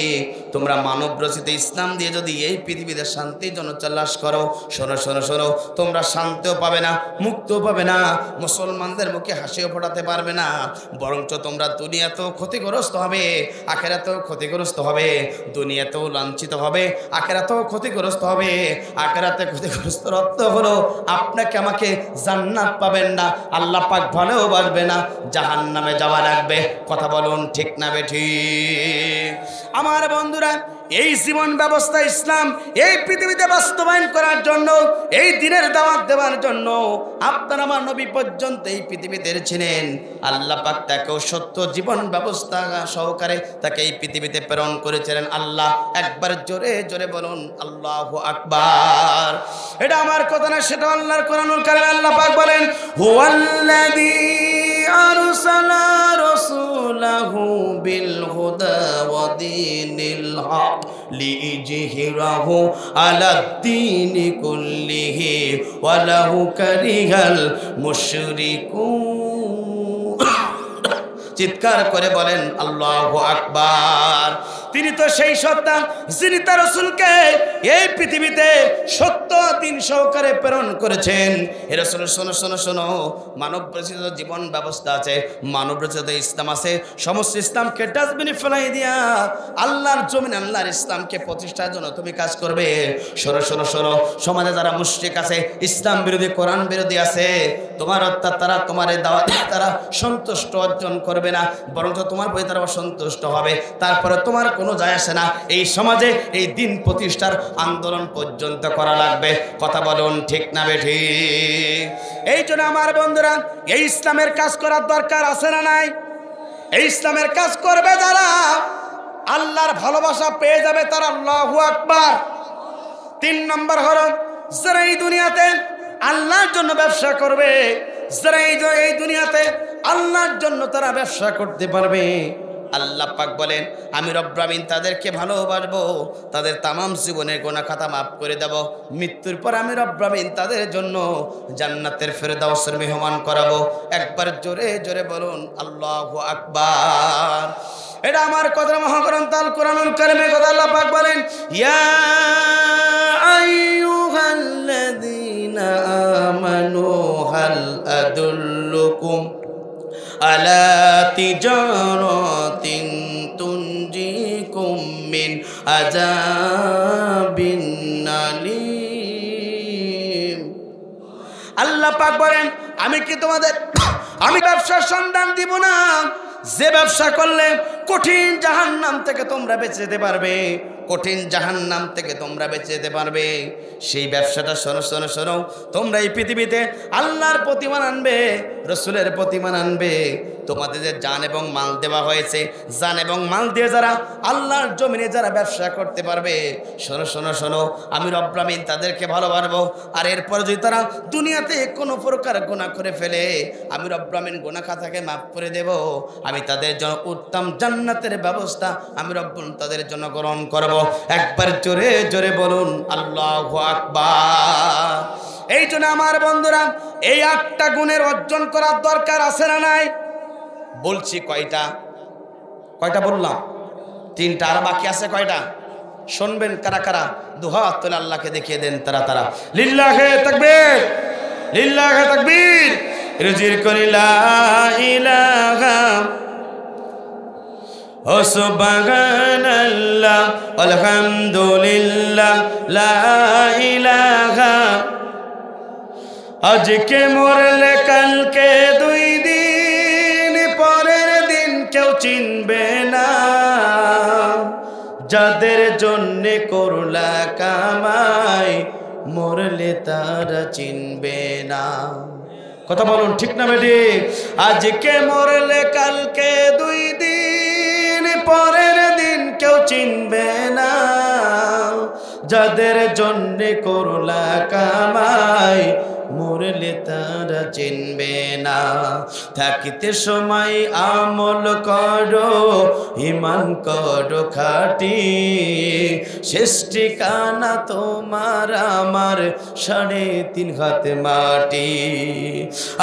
তোমরা মানব রচিত ইসলাম দিয়ে যদি এই পৃথিবীতে শান্তির জন্য চালাস করো, শোনো শোনো শোনো, তোমরা শান্তিও পাবে না, মুক্তও পাবে না, মুসলমানদের মুখে হাসিও ফোটাতে পারবে না। বরঞ্চ তোমরা দুনিয়াতেও ক্ষতিগ্রস্ত হবে, আখিরাতেও ক্ষতিগ্রস্ত হবে। দুনিয়াতেও লাঞ্ছিত হবে, আখিরাতেও ক্ষতিগ্রস্ত হবে। আখিরাতে ক্ষতিগ্রস্ত অর্থ হলো আপনাকে আমাকে জান্নাত পাবেন না, আল্লাহ পাক ভালো বাসবে না, জাহান্নামে যাওয়া লাগবে। কথা বলুন ঠিক না বেঠিক? আমার বন্ধুরা, এই জীবন ব্যবস্থা ইসলাম এই পৃথিবীতে বাস্তবায়ন করার জন্য, এই দিনের দাওয়াত দেওয়ার জন্য আপনার আমার নবী পর্যন্ত এই পৃথিবীতে ছিলেন। আল্লাহ পাক তাকেও সত্য জীবন ব্যবস্থা সহকারে তাকে এই পৃথিবীতে প্রেরণ করেছিলেন। আল্লাহ একবার জোরে জোরে বলুন আল্লাহু আকবার। এটা আমার কথা না, সেটা আল্লাহর কোরআনুল কারীমে আল্লাহ পাক বলেন হুয়াল্লাযী আরসালা রাসূলাহু বিল হুদা ওয়া দীনিল হক লিইজহিরাহু আলাদ-দীনি কুল্লিহি ওয়া লাহু কারিহাল মুশরিকুন। চিৎকার করে বলেন আল্লাহু আকবার। তিনি তো সেই সত্তা যিনি তার রাসূলকে এই পৃথিবীতে সত্য দিন সহকারে প্রেরণ করেছেন। হে রাসূল শোনো শোনো শোনো, মানব রচিত জীবন ব্যবস্থা আছে, মানব রচিত ইসলাম আছে, সমস্ত ইসলামকে ডাস্টবিনে ফেলাই দিয়া আল্লাহর জমিনে আল্লাহর ইসলামকে প্রতিষ্ঠার জন্য তুমি কাজ করবে। শোনো শোনো শোনো, সমাজে যারা মুশরিক আছে, ইসলাম বিরোধী, কোরআন বিরোধী আছে, তোমার অর্থাৎ তারা তোমার এই দাওয়াত তারা সন্তুষ্ট অর্জন করবে না, বরঞ্চ তোমার প্রতি তারা অসন্তুষ্ট হবে। তারপরে তোমার কোনো যায় আসে না, এই সমাজে এই দিন প্রতিষ্ঠার আন্দোলন পর্যন্ত করা লাগবে। কথা বলুন ঠিক না বেঠিক? এই জন্য আমার বন্ধুরা, এই ইসলামের কাজ করার দরকার আছে না নাই? এই ইসলামের কাজ করবে যারা, আল্লাহর ভালোবাসা পেয়ে যাবে তারা। আল্লাহু আকবার। 3 নম্বর হলো যারা এই দুনিয়াতে আল্লাহর জন্য ব্যবসা করবে, যারা এই দুনিয়াতে আল্লাহর জন্য তারা ব্যবসা করতে পারবে, আল্লাহ পাক বলেন আমি রব্বুল আমিন তাদেরকে ভালোবাসবো, তাদের তামাম জীবনের গুনাহ খাতা মাফ করে দেব। মৃত্যুর পর আমি রব্বুল আমিন তাদের জন্য জান্নাতের ফেরদাউসের মেহমান করাবো। একবার জোরে জোরে বলুন আল্লাহু আকবার। এটা আমার কথা, মহাগ্রন্থ আল কোরআনুল কারীমে কথা আল্লাহ পাক বলেন ইয়া আইয়ুহাল্লাযীনা আমানু হাল আদুল্লুকুম আলা তিজারাতিন তুনজিকুম মিন আযাবিন আলীম। আল্লাহ পাক বলেন আমি কি তোমাদের আমি ব্যবসার সন্ধান দিব না, যে ব্যবসা করলে কঠিন জাহান্নাম থেকে তোমরা বেঁচে যেতে পারবে, কঠিন জাহান্নাম থেকে তোমরা বেঁচে যেতে পারবে। সেই ব্যবসাটা শোনো শোনো শোনো, তোমরা এই পৃথিবীতে আল্লাহর প্রতিমান আনবে, রসুলের প্রতিমান আনবে। তোমাদের যে জান এবং মাল দেওয়া হয়েছে, জান এবং মাল দিয়ে যারা আল্লাহর জমিনে যারা ব্যবসা করতে পারবে, শোনো শোনো শোনো, আমি রব্বুল আমিন তাদেরকে ভালোবাসবো। আর এরপর যদি তারা দুনিয়াতে কোনো প্রকার গুনাহ করে ফেলে, আমি রব্বুল আমিন গুনাহ খাতাকে মাফ করে দেব। আমি তাদের জন্য উত্তম জান্নাতের ব্যবস্থা আমি রব্বুল তাদের জন্য গ্রহণ করব। একবার জোরে জোরে বলুন আল্লাহু আকবার। এই জন্য আমার বন্ধুরা, এই 8টা গুণের অর্জন করার দরকার আছে না নাই? বলছি কয়টা? কয়টা বললাম? 3টা, আর বাকি আছে কয়টা? শুনবেন কারা কারা? দুহাত তুলে আল্লাহকে দেখিয়ে দেন তারা তারা। লিল্লাহে তাকবীর, লিল্লাহে তাকবীর। রিজির করি লা ইলাহা ও সুবহানাল্লাহ আলহামদুলিল্লাহ লা ইলাহা। আজকে মরলে কালকে 2 দিন, পরের দিন কেউ চিনবে না, যাদের জন্যে করলা কামাই মরলে তারা চিনবে না। কথা বলুন ঠিক না বেটি? আজকে মরলে কালকে 2 দিন, পরের দিন কেউ চিনবে না, যাদের জন্যে করলা কামাই মরলে তারা চিনবে না। থাকিতে সময় আমল করো, ঈমান করো খাঁটি, শেষ ঠিকানা তোমার আমার 3.5 হাত মাটি।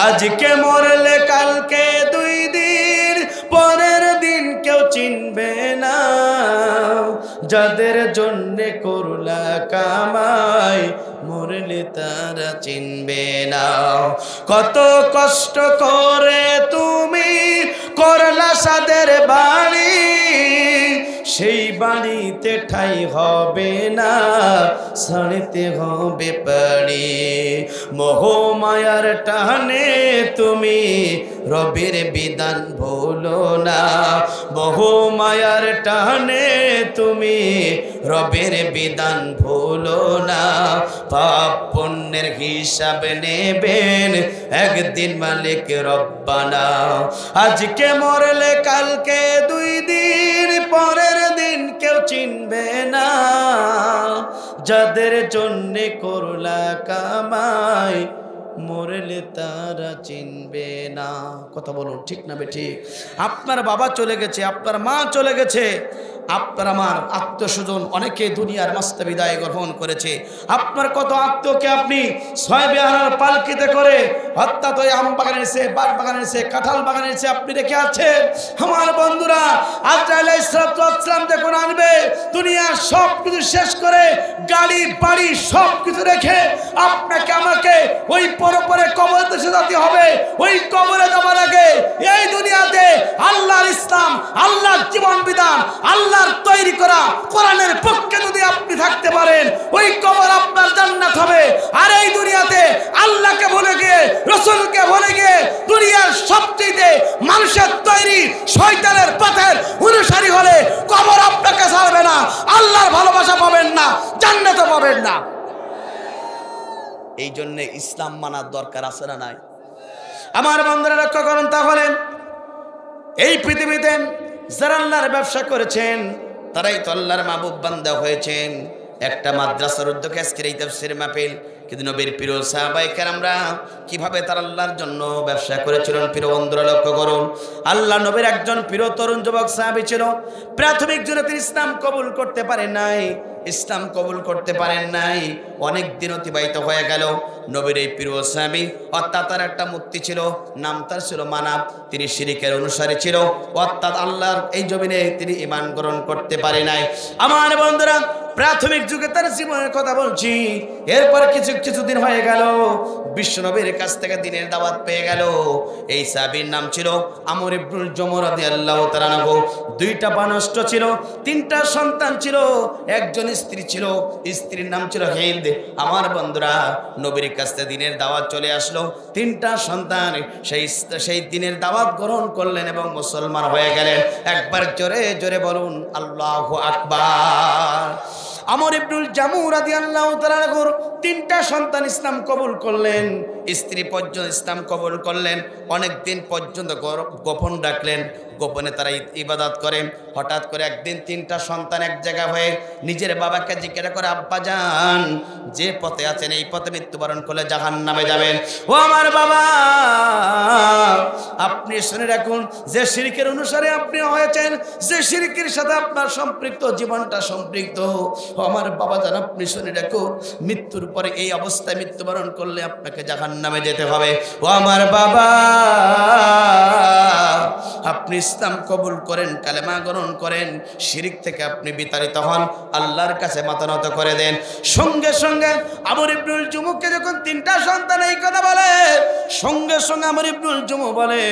আজকে মরলে কালকে 2 দিন, পরের দিন কেউ চিনবে না, যাদের জন্যে করলা কামাই মরলে তারা চিনবে না। কত কষ্ট করে তুমি করলা সাদের বাড়ি, সেই বাড়িতে ঠাই হবে না, ছাড়তে হবে পাড়ি। মোহমায়ার টানে তুমি রবের বিধান ভুলো না, মোহমায়ার টানে তুমি রবের বিধান ভুলো না। পাপ পুণ্যের হিসাব নেবেন একদিন মালিক রব্বানা। আজকে মরলে কালকে 2 দিন, পরের দিন কেউ চিনবে না, যাদের জন্যে করলা কামাই মরলে তারা চিনবে না। কথা বলুন ঠিক না বেঠিক? আপনার বাবা চলে গেছে, আপনার মা চলে গেছে, আপনার আমার আত্মস্বজন অনেকে দুনিয়ার মাস্তে বিদায় গ্রহণ করেছে। আপনার কত আত্মকে আপনি ছয় বেহারার পালকিতে করে অর্থাৎ ওই আম বাগানের সে, বাগ বাগানের সে, কাঁঠাল বাগানের সে আপনি রেখে আছেন। আমার বন্ধুরা, আজরাইল আলাইহিস সালাম যখন আনবে, দুনিয়ার সব কিছু শেষ করে গাড়ি বাড়ি সব কিছু রেখে আপনাকে আমাকে ওই পরে কবরে দেশে যেতে হবে। ওই কবরে যাওয়ার আগে এই দুনিয়াতে আল্লাহর ইসলাম, আল্লাহর জীবন বিধান, আল্লাহর তৈরি করা কোরআনের পক্ষে যদি আপনি থাকতে পারেন, ওই কবর আপনার জান্নাত হবে। আর এই দুনিয়াতে আল্লাহকে ভুলে গিয়ে, রাসূলকে ভুলে গিয়ে দুনিয়ার সবচেয়ে মানুষের তৈরি শয়তানের পথের অনুসারী হলে কবর আপনাকে ছাড়বে না, আল্লাহর ভালোবাসা পাবেন না, জান্নাতও পাবেন না। এই জন্য ইসলাম মানার দরকার আছে না নাই? আমার বন্ধুরা লক্ষ্য করুন, তাহলে এই পৃথিবীতে যারা আল্লাহর ব্যবসা করেছেন তারাই তো আল্লাহর মাহবুব বান্দা হয়েছেন। একটা মাদ্রাসার উদ্যোগে আজকের এই তাফসীর মাহফিল, কিন্তু নবীর প্রিয় সাহাবায়ে কেরামরা কিভাবে তারা আল্লাহর জন্য ব্যবসা করেছিলেন। প্রিয় বন্ধুরা লক্ষ্য করুন, আল্লাহ নবীর একজন প্রিয় তরুণ যুবক সাহাবী ছিল। প্রাথমিক জীবনে তিনি ইসলাম কবুল করতে পারেন নাই, ইসলাম কবুল করতে পারেন নাই। অনেক দিন অতিবাহিত হয়ে গেল। নবীর এই প্রিয় সাহাবী অর্থাৎ তার একটা মূর্তি ছিল, নাম তার ছিল মানাব। তিনি শিরকের অনুসারী ছিল, অর্থাৎ আল্লাহর এই জমিনে তিনি ঈমান গ্রহণ করতে পারে নাই। আমার বন্ধুরা, প্রাথমিক যুগে তার জীবনের কথা বলছি। এরপর কিছুদিন হয়ে গেল, বিশ্বনবীর কাছ থেকে দিনের দাওয়াত পেয়ে গেল। এই সাহাবীর নাম ছিল আমর ইবনুল জমু রাদিয়াল্লাহু তাআলা আনহু। দুইটা বানষ্ট ছিল, তিনটা সন্তান ছিল, একজন স্ত্রী ছিল, স্ত্রীর নাম ছিল হিন্দ। আমার বন্ধুরা, নবীর কাছ থেকে দিনের দাওয়াত চলে আসলো। তিনটা সন্তান সেই দিনের দাওয়াত গ্রহণ করলেন এবং মুসলমান হয়ে গেলেন। একবার জোরে জোরে বলুন আল্লাহু আকবার। আমর ইবনুল জামু রাদিয়াল্লাহু তাআলা আনহুর তিনটা সন্তান ইসলাম কবুল করলেন, স্ত্রী পর্যন্ত ইসলাম কবুল করলেন। অনেক দিন পর্যন্ত গোপন রাখলেন, গোপনে তারা ইবাদত করে। হঠাৎ করে একদিন তিনটা সন্তান এক জায়গা হয়ে নিজের বাবাকে জিজ্ঞাসা করে, আব্বা জান, যে পথে আছেন এই পথে মৃত্যুবরণ করলে জাহান্নামে যাবেন। ও আমার বাবা, আপনি শুনে রাখুন, যে শিরকের অনুসারে আপনি হয়েছেন, যে শিরকের সাথে আপনার সম্পৃক্ত, জীবনটা সম্পৃক্ত, ও আমার বাবা জান, আপনি শুনে রাখুন, মৃত্যুর পরে এই অবস্থায় মৃত্যুবরণ করলে আপনাকে জাহান্নামে যেতে হবে। ও আমার বাবা, আপনি ইসলাম কবুল করেন, কালেমা গ্রহণ করেন, শিরক থেকে আপনি বিতাড়িত হন, আল্লাহর কাছে মাথা নত করে দেন। সঙ্গে সঙ্গে আমর ইবনুল জুমুকে যখন তিনটা সন্তান এই কথা বলে, সঙ্গে সঙ্গে আমর ইবনুল জুমু বলে,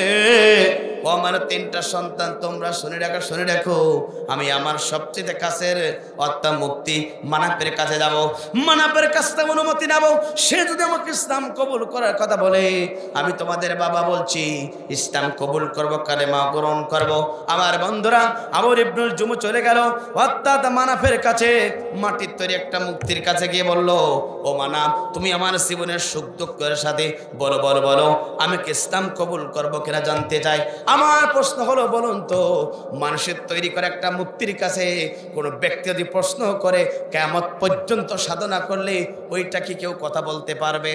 ও আমার তিনটা সন্তান, তোমরা শুনে রাখো, আমি আমার সবচেয়ে কাছের অর্থাৎ মুফতি মানাপের কাছে যাব, মানাপের কাছ থেকে অনুমতি নেব। সে যদি আমাকে ইসলাম কবুল করার কথা বলে, আমি তোমাদের বাবা বলছি ইসলাম কবুল করব, কালেমা গ্রহণ করব। আমার বন্ধুরা, আমর ইবনুল জুমু চলে গেল অর্থাৎ মানাপের কাছে, মাটির তৈরি একটা মুক্তির কাছে গিয়ে বলল, ও মানাপ, তুমি আমার জীবনের সুখ দুঃখের সাথে বলো, আমি কি ইসলাম কবুল করব কিনা জানতে চাই। আমার প্রশ্ন হলো, বলুন তো, মানুষের তৈরি করে একটা মূর্তির কাছে কোনো ব্যক্তি যদি প্রশ্ন করে, কিয়ামত পর্যন্ত সাধনা করলে ওইটা কি কেউ কথা বলতে পারবে?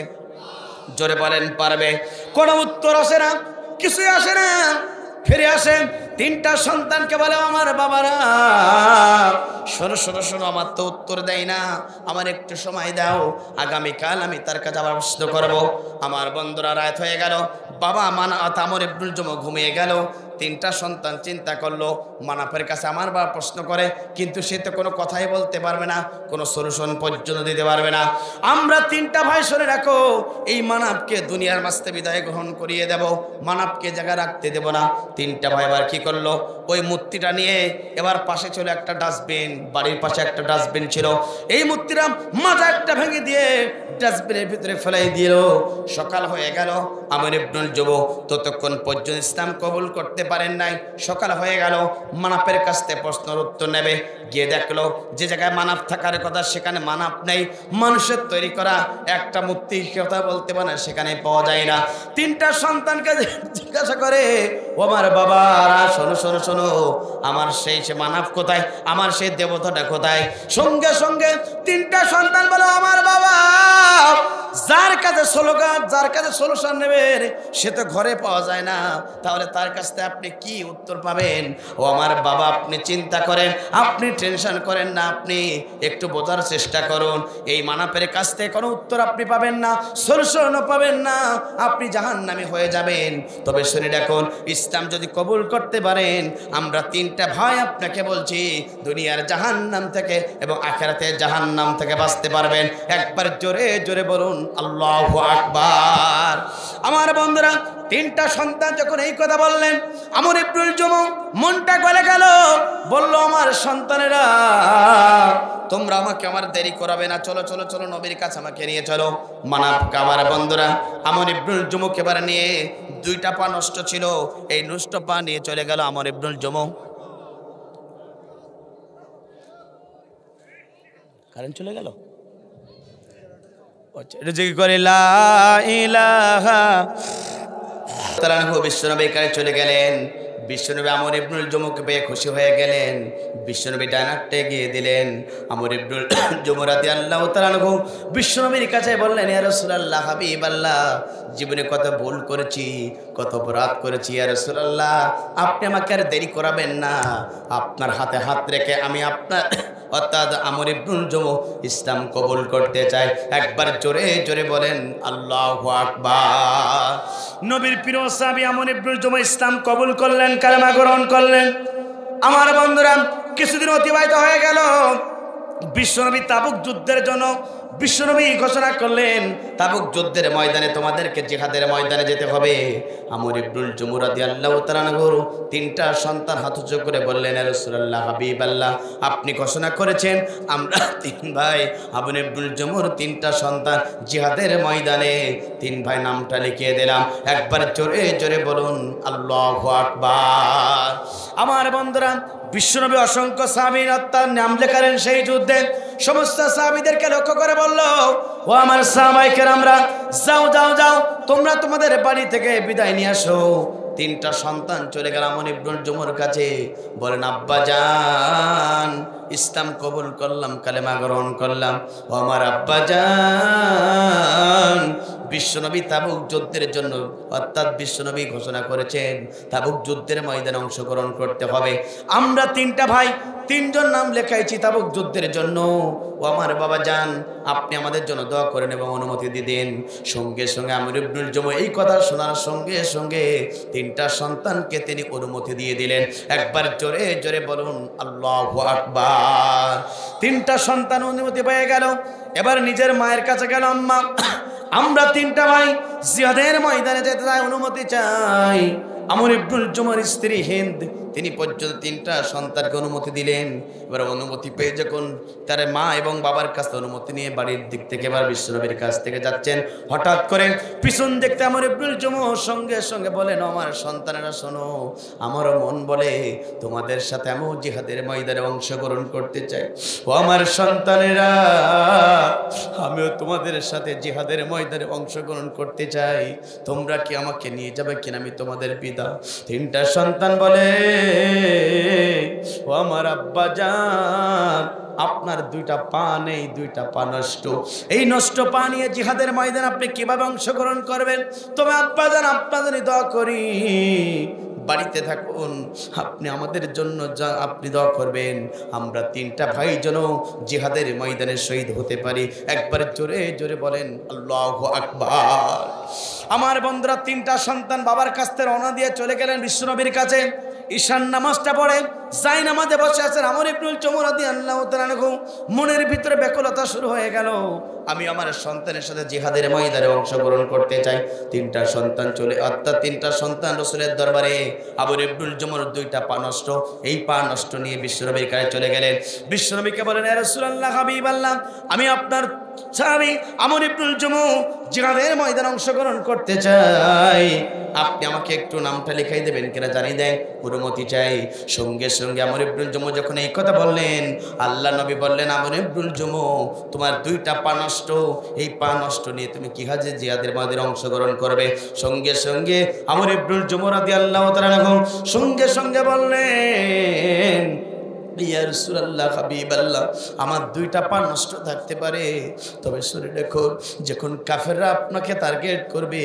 জোরে বলেন, পারবে? কোনো উত্তর আসে না, কিছুই আসে না। ফিরে আসেন, তিনটা সন্তানকে বলে, আমার বাবারা শোনো, আমার তো উত্তর দেয় না, আমার একটু সময় দাও, আগামীকাল আমি তার কাছে আবার প্রশ্ন করবো। আমার বন্ধুরা, রাত হয়ে গেল, বাবা আমর ইবনুল জুমু ঘুমিয়ে গেল। তিনটা সন্তান চিন্তা করলো, মানাপের কাছে আমার বাবা প্রশ্ন করে, কিন্তু সে তো কোনো কথাই বলতে পারবে না, কোনো সলিউশন পর্যন্ত দিতে পারবে না। আমরা তিনটা ভাই শুনে রাখো, এই মানাপকে দুনিয়ার মাঝে বিদায় গ্রহণ করিয়ে দেব, মানাপকে জায়গা রাখতে দেব না। তিনটা ভাই এবার কি করলো, ওই মূর্তিটা নিয়ে এবার পাশে ছিল একটা ডাস্টবিন, বাড়ির পাশে একটা ডাস্টবিন ছিল, এই মূর্তিটা মাথা একটা ভেঙে দিয়ে ডাস্টবিনের ভিতরে ফেলাই দিল। সকাল হয়ে গেল, আমর ইবনুল জুমু ততক্ষণ পর্যন্ত ইসলাম কবুল করতে পারেন নাই। সকাল হয়ে গেল, মানাপের কাছ থেকে প্রশ্নের উত্তর নেবে, গিয়ে দেখলো যে জায়গায় মানাপ থাকার কথা সেখানে মানাপ নেই, মানুষের তৈরি করা একটা মূর্তি কথা বলতে পারে সেখানে পাওয়া যায় না। তিনটা সন্তানকে জিজ্ঞাসা করে, ও আমার বাবারা শোনো, আমার সেই মানাপ কোথায়, আমার সেই দেবতাটা কোথায়? সঙ্গে সঙ্গে তিনটা সন্তান বলো, আমার বাবা যার কাছে যার কাছে সলিউশন নেবেন সে তো ঘরে পাওয়া যায় না, তাহলে তার কাছ থেকে আপনি কি উত্তর পাবেন? ও আমার বাবা, আপনি চিন্তা করেন, আপনি টেনশন করেন না, আপনি একটু বোঝার চেষ্টা করুন। এই মানাপের কাছ থেকে কোনো উত্তর আপনি পাবেন না, সলিউশনও পাবেন না, আপনি জাহান্নামী হয়ে যাবেন। তবে শুনে রাখুন, ইসলাম যদি কবুল করতে পারেন, আমরা তিনটা ভাই আপনাকে বলছি, দুনিয়ার জাহান্নাম থেকে এবং আখিরাতের জাহান্নাম থেকে বাঁচতে পারবেন। একবার জোরে জোরে বলুন আল্লাহু আকবার। আমার বন্ধুরা, তিনটা সন্তান যখন এই কথা বললেন, আমর ইবনুল জুমু মনটা গলে গেল, বলল আমার সন্তানেরা, তোমরা আমাকে আমার দেরি করাবে না, চলো চলো চলো নবীর কাছে আমাকে নিয়ে চলো। আমার বন্ধুরা, আমর ইবনুল জুমুকে এবার নিয়ে, দুইটা পা নষ্ট ছিল, এই নষ্ট পা নিয়ে চলে গেল আমর ইবনুল জুমু। কারেন্ট চলে গেল, করে লা ইলাহা বিশ্বনবী কাছে চলে গেলেন। বিশ্বনবী আমর ইবনুল জুমুকে পেয়ে খুশি হয়ে গেলেন। বিশ্বনবী ডানারটে গিয়ে দিলেন। আমর ইবনুল জুমু রাদিয়াল্লাহু তাআলা আনহু বিশ্বনবীর কাছে বললেন, ইয়া রাসূলুল্লাহ, হাবিবাল্লাহ, জীবনে কত ভুল করেছি, কত অপরাধ করেছি, ইয়া রাসূলুল্লাহ, আপনি আমাকে আর দেরি করাবেন না, আপনার হাতে হাত রেখে আমি আপনার অর্থাৎ আমর ইবনুল জুমু ইসলাম কবুল করতে চাই। একবার জোরে জোরে বলেন আল্লাহু আকবার। নবীর প্রিয় সাহাবী আমর ইবনুল জুমু ইসলাম কবুল করলেন, কালেমা গ্রহণ করলেন। আমার বন্ধুরা, কিছুদিন অতিবাহিত হয়ে গেল। বিশ্বনবী তাবুক যুদ্ধের জন্য বিশ্বনবী ঘোষণা করলেন, তাবুক যুদ্ধের ময়দানে তোমাদেরকে জিহাদের ময়দানে যেতে হবে। আমর ইবনুল জুমু রাদিয়াল্লাহু তাআলা আনহু তিনটা সন্তান হাত উঁচু করে বললেন, ইয়া রাসূলুল্লাহ, হাবিবাল্লাহ, আপনি ঘোষণা করেছেন আমরা তিন ভাই, আমর ইবনুল জুমুর তিনটা সন্তান জিহাদের ময়দানে, তিন ভাই নামটা লিখিয়ে দিলাম। একবার জোরে জোরে বলুন আল্লাহু আকবার। আমার বন্ধুরা, বিশ্বনবী অসংখ্য সাহাবীর তার নাম লেখালেন সেই যুদ্ধে। সমস্ত সাহাবীদেরকে লক্ষ্য করে বলল, ও আমার সাহাবায়ে কেরামরা, যাও যাও যাও, তোমরা তোমাদের বাড়ি থেকে বিদায় নিয়ে আসো। তিনটা সন্তান চলে গেল আমর ইবনুল জুমুর কাছে, বলেন, আব্বা জান, ইসলাম কবুল করলাম, কালেমা গ্রহণ করলাম। ও আমার আব্বা জান, বিশ্বনবী তাবুক যুদ্ধের জন্য অর্থাৎ বিশ্বনবী ঘোষণা করেছেন তাবুক যুদ্ধের ময়দানে অংশগ্রহণ করতে হবে। আমরা তিনটা ভাই তিনজন নাম লেখাইছি তাবুক যুদ্ধের জন্য। ও আমার বাবা জান, আপনি আমাদের জন্য দোয়া করেন এবং অনুমতি দিয়ে দেন। সঙ্গে সঙ্গে আমর ইবনুল জুমু এই কথা শোনার সঙ্গে সঙ্গে তিনটা সন্তানকে তিনি অনুমতি দিয়ে দিলেন। একবার জোরে জোরে বলুন আল্লাহু আকবার। তিনটা সন্তান অনুমতি পেয়ে গেল। এবার নিজের মায়ের কাছে গেল, আম্মা, আমরা তিনটা ভাই জিহাদের ময়দানে যেতে চাই, অনুমতি চাই। আমর ইবনুল জুমুর স্ত্রী হিন্দ, তিনি পর্যন্ত তিনটা সন্তানকে অনুমতি দিলেন। এবার অনুমতি পেয়ে যখন তার মা এবং বাবার কাছে অনুমতি নিয়ে বাড়ির দিক থেকে এবার বিশ্বনবীর কাছ থেকে যাচ্ছেন, হঠাৎ করে পিছন দেখতে আমর ইবনুল জুমু সঙ্গে সঙ্গে বলেন, আমার সন্তানেরা শোনো, আমারও মন বলে তোমাদের সাথে আমিও জিহাদের ময়দানে অংশগ্রহণ করতে চাই। ও আমার সন্তানেরা, আমিও তোমাদের সাথে জিহাদের ময়দানে অংশগ্রহণ করতে চাই, তোমরা কি আমাকে নিয়ে যাবে কিনা, আমি তোমাদের পিতা। তিনটা সন্তান বলে, ও আমার আব্বা জান, আপনার দুইটা পা নেই, দুইটা পা নষ্ট, এই নষ্ট পা নিয়ে জিহাদের ময়দানে আপনি কিভাবে অংশগ্রহণ করবেন? তবে আব্বা জান, আপনাদের দোয়া করি, বাড়িতে থাকুন, আপনি আমাদের জন্য আপনি দোয়া করবেন, আমরা তিনটা ভাই যেন জিহাদের ময়দানে শহীদ হতে পারি। একবার জোরে জোরে বলেন আল্লাহু আকবার। আমার বন্ধুরা, তিনটা সন্তান বাবার কাছ থেকে রওনা দিয়ে চলে গেলেন বিশ্বনবীর কাছে। ঈশান নামাজটা পড়ে যাই নামাজে বসে আছেন আমর ইবনুল জুমু রাদিয়াল্লাহু তাআলা আনহু, মনের ভিতরে ব্যাকুলতা শুরু হয়ে গেল, আমি আমার সন্তানের সাথে জিহাদের ময়দানে অংশগ্রহণ করতে চাই। তিনটা সন্তান চলে অর্থাৎ তিনটা সন্তান রাসূলের দরবারে, আমর ইবনুল জুমুর দুইটা পা নষ্ট, এই পা নষ্ট নিয়ে বিশ্বনবীর কাছে চলে গেলেন। বিশ্বনবীকে বলেন, ইয়া রাসূলুল্লাহ, হাবিবাল্লাহ, আমি আপনার সাহাবী আমর ইবনুল জুমু জিহাদের ময়দানে অংশগ্রহণ করতে চাই, আপনি আমাকে একটু নামটা লিখাই দেবেন কিনা জানিয়ে দেন, অনুমতি চাই। সঙ্গে সঙ্গে আমর ইবনুল জুমু যখন এই কথা বললেন, আল্লাহ নবী বললেন, আমর ইবনুল জুমু, তোমার দুইটা পা নষ্ট, এই পা নষ্ট নিয়ে তুমি কি হাজে জিহাদের ময়দানে অংশগ্রহণ করবে? সঙ্গে সঙ্গে আমর ইবনুল জুমু রাদিয়াল্লাহু তাআলা আনহু সঙ্গে সঙ্গে বললেন, ইয়া রাসূলুল্লাহ হাবিবাল্লাহ, আমার দুইটা পা নষ্ট থাকতে পারে, তবে শুনে দেখো, যখন কাফেররা আপনাকে টার্গেট করবে,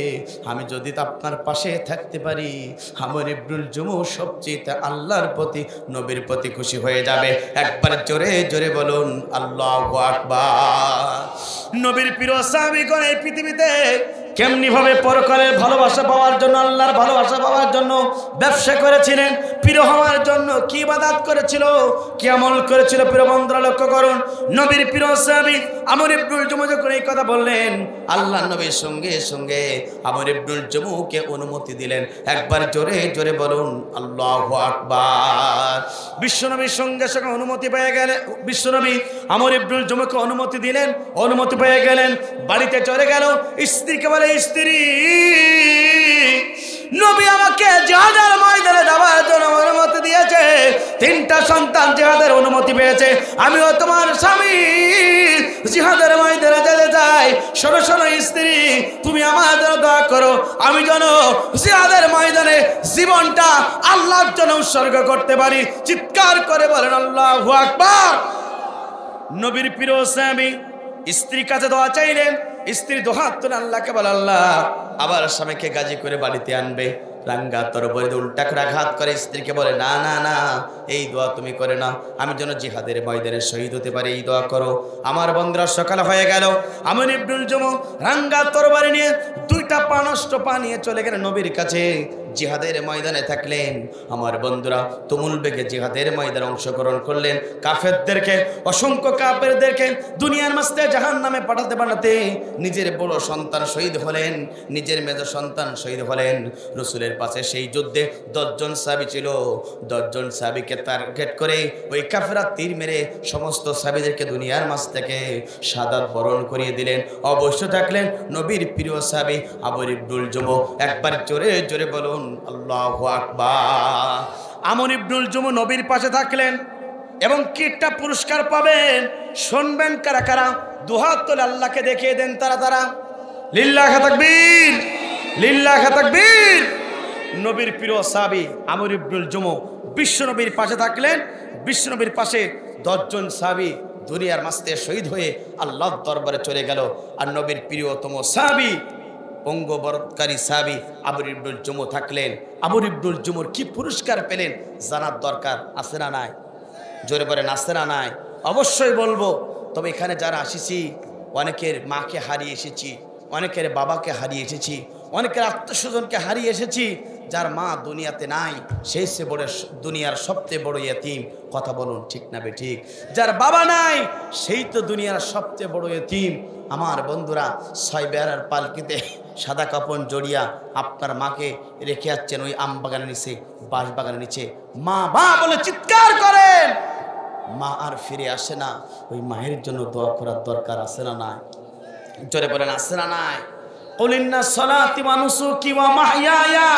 আমি যদি আপনার পাশে থাকতে পারি, আমর ইবনুল জুমু সবচেয়ে আল্লাহর প্রতি, নবীর প্রতি খুশি হয়ে যাবে। একবার জোরে জোরে বলুন আল্লাহু আকবার। নবীর প্রিয় সাহাবীগণ এই পৃথিবীতে কেমনি ভাবে পরকালের ভালোবাসা পাওয়ার জন্য, আল্লাহর ভালোবাসা পাওয়ার জন্য ব্যবসা করেছিলেন, প্রিয় হওয়ার জন্য কি ইবাদত করেছিল, কি আমল করেছিল, প্রিয় বন্ধুরা লক্ষ্য করুন। নবীর প্রিয় সাহাবী আমর ইবনুল জুমু যখন এই কথা বললেন, আল্লাহর নবীর সঙ্গে সঙ্গে আমর ইবনুল জুমুকে অনুমতি দিলেন। একবার জোরে জোরে বলুন আল্লাহু আকবার। বিশ্বনবীর সঙ্গে সঙ্গে অনুমতি পেয়ে গেলেন, বিশ্বনবী আমর ইবনুল জুমুকে অনুমতি দিলেন, অনুমতি পেয়ে গেলেন, বাড়িতে চলে গেল। স্ত্রীকে বলে, স্ত্রী, নবী আমাকে জিহাদের ময়দানে যাওয়ার জন্য অনুমতি দিয়েছে, 3টা সন্তান জিহাদের অনুমতি পেয়েছে, আমিও তোমার স্বামী জিহাদের ময়দানে যেতে চাই। শোনো শোনো স্ত্রী, তুমি আমার জন্য দোয়া করো, আমি যেন জিহাদের ময়দানে জীবনটা আল্লাহর জন্য উৎসর্গ করতে পারি। চিৎকার করে বলেন আল্লাহু আকবার। নবীর প্রিয় স্বামী স্ত্রীর কাছে দোয়া চাইলেন, স্ত্রী দুহাত তুলে আল্লাহকে বলে, আল্লাহ আবার স্বামীকে গাজী করে বাড়িতে আনবে। রাঙ্গা তরবারি উল্টা করে আঘাত করে স্ত্রীকে বলে, না না না, এই দোয়া তুমি করে না, আমি যেন জিহাদের ময়দানে শহীদ হতে পারি, এই দোয়া করো। আমার বন্ধুরা সকাল হয়ে গেল, আমর ইবনুল জুমু রাঙ্গা তরবারি নিয়ে 2টা পা নষ্ট পা নিয়ে চলে গেলেন নবীর কাছে। জিহাদের ময়দানে থাকলেন। আমার বন্ধুরা তুমুল বেগে জিহাদের ময়দানে অংশগ্রহণ করলেন। কাফেরদেরকে, অসংখ্য কাফেরদেরকে দুনিয়ার মাঝে জাহান্নামে পাঠাতে পাঠাতে নিজের বড় সন্তান শহীদ হলেন, নিজের মেজ সন্তান শহীদ হলেন। রাসূলের পাশে সেই যুদ্ধে 10 জন সাহাবী ছিল। 10 জন সাহাবীকে টার্গেট করে ওই কাফেররা তীর মেরে সমস্ত সাহাবীদেরকে দুনিয়ার মাঝ থেকে শাহাদাত বরণ করিয়ে দিলেন। অবশ্য থাকলেন নবীর প্রিয় সাহাবী আমর ইবনুল জুমু। একবার জোরে জোরে বলুন আল্লাহু আকবার। আমর ইবনুল জুমু নবীর পাশে থাকলেন এবং কি একটা পুরস্কার পাবেন শুনবেন। কারা কারা? দুহাত তুলে আল্লাহকে দেখিয়ে দেন তারা তারা। লিল্লাহি তাকবীর, লিল্লাহি তাকবীর। নবীর প্রিয় সাহাবী আমর ইবনুল জুমু বিশ্ব নবীর পাশে থাকলেন। বিশ্ব নবীর পাশে 10 জন সাহাবী দুনিয়ার মাঝে শহীদ হয়ে আল্লাহর দরবারে চলে গেল। আর নবীর প্রিয়তম সাহাবী, অঙ্গবরৎকারী সাহাবী আমর ইবনুল জুমু থাকলেন। আমর ইবনুল জুমুর কি পুরস্কার পেলেন জানার দরকার আছে না নাই? জোরে বলেন আছে না নাই? অবশ্যই বলবো। তবে এখানে যারা আসিছি, অনেকের মাকে হারিয়ে এসেছি, অনেকের বাবাকে হারিয়ে এসেছি, অনেকের আত্মস্বজনকে হারিয়ে এসেছি। যার মা দুনিয়াতে নাই সেই সে বড় দুনিয়ার সবচেয়ে বড় ইয়তীম। কথা বলুন ঠিক না বেঠিক? যার বাবা নাই সেই তো দুনিয়ার সবচেয়ে বড় ইয়তীম। আমার বন্ধুরা 6 বেড়ার পালকিতে সাদা কাপড় জড়িয়া আপনার মাকে রেখে যাচ্ছেন ওই আম বাগানের নিচে, বাঁশ বাগানের নিচে। মা মা বলে চিৎকার করেন, মা আর ফিরে আসে না। ওই মায়ের জন্য দোয়া করার দরকার আছে না নাই? জোরে বলেন আছে না নাই? কুল ইন্না সলাতি ওয়া নুসুকি ওয়া মাহইয়ায়া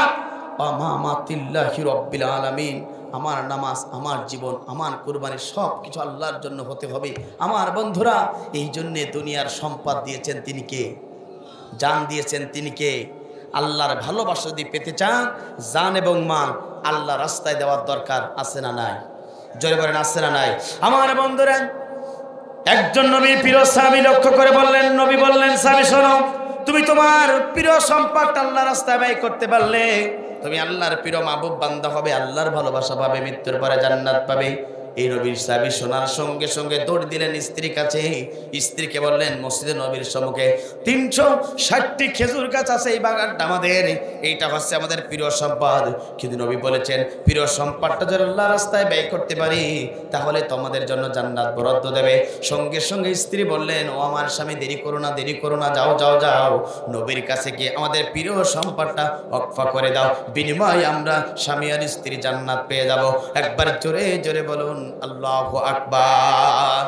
ওয়া মামাতি লিল্লাহি রাব্বিল আলামিন। আমার নামাজ, আমার জীবন, আমার কুরবানি সব কিছু আল্লাহর জন্য হতে হবে। আমার বন্ধুরা এই জন্য দুনিয়ার সম্পদ দিয়েছেন তিনি কে? জান দিয়েছেন তিনি কে? আল্লাহর ভালোবাসা যদি পেতে চান জান এবং মাল আল্লাহ রাস্তায় দেওয়ার দরকার আছে না নাই? জোরে বলেন আছে না নাই? আমার বন্ধুরা একজন নবীর প্রিয় সাহাবী লক্ষ্য করে বললেন, নবী বললেন, সাহাবী শোনো, তুমি তোমার প্রিয় সম্পদ আল্লাহর রাস্তায় ব্যয় করতে পারলে তুমি আল্লাহর প্রিয় মাহবুব বান্দা হবে, আল্লাহর ভালোবাসা পাবে, মৃত্যুর পরে জান্নাত পাবে। এই নবীর সাহাবী শোনার সঙ্গে সঙ্গে দৌড় দিলেন স্ত্রীর কাছে। স্ত্রীকে বললেন, মসজিদে নবীর সম্মুখে 360টি খেজুর গাছ আছে, এই বাগানটা আমাদের, এইটা হচ্ছে আমাদের প্রিয় সম্পদ। কিন্তু নবী বলেছেন প্রিয় সম্পদটা যদি আল্লাহর রাস্তায় ব্যয় করতে পারি তাহলে তোমাদের জন্য জান্নাত বরাদ্দ দেবে। সঙ্গে সঙ্গে স্ত্রী বললেন, ও আমার স্বামী দেরি করো না, দেরি করো না, যাও যাও যাও নবীর কাছে গিয়ে আমাদের প্রিয় সম্পদটা ওয়াকফ করে দাও, বিনিময়ে আমরা স্বামী আর স্ত্রী জান্নাত পেয়ে যাব। একবার জোরে জোরে বলুন আল্লাহু আকবার।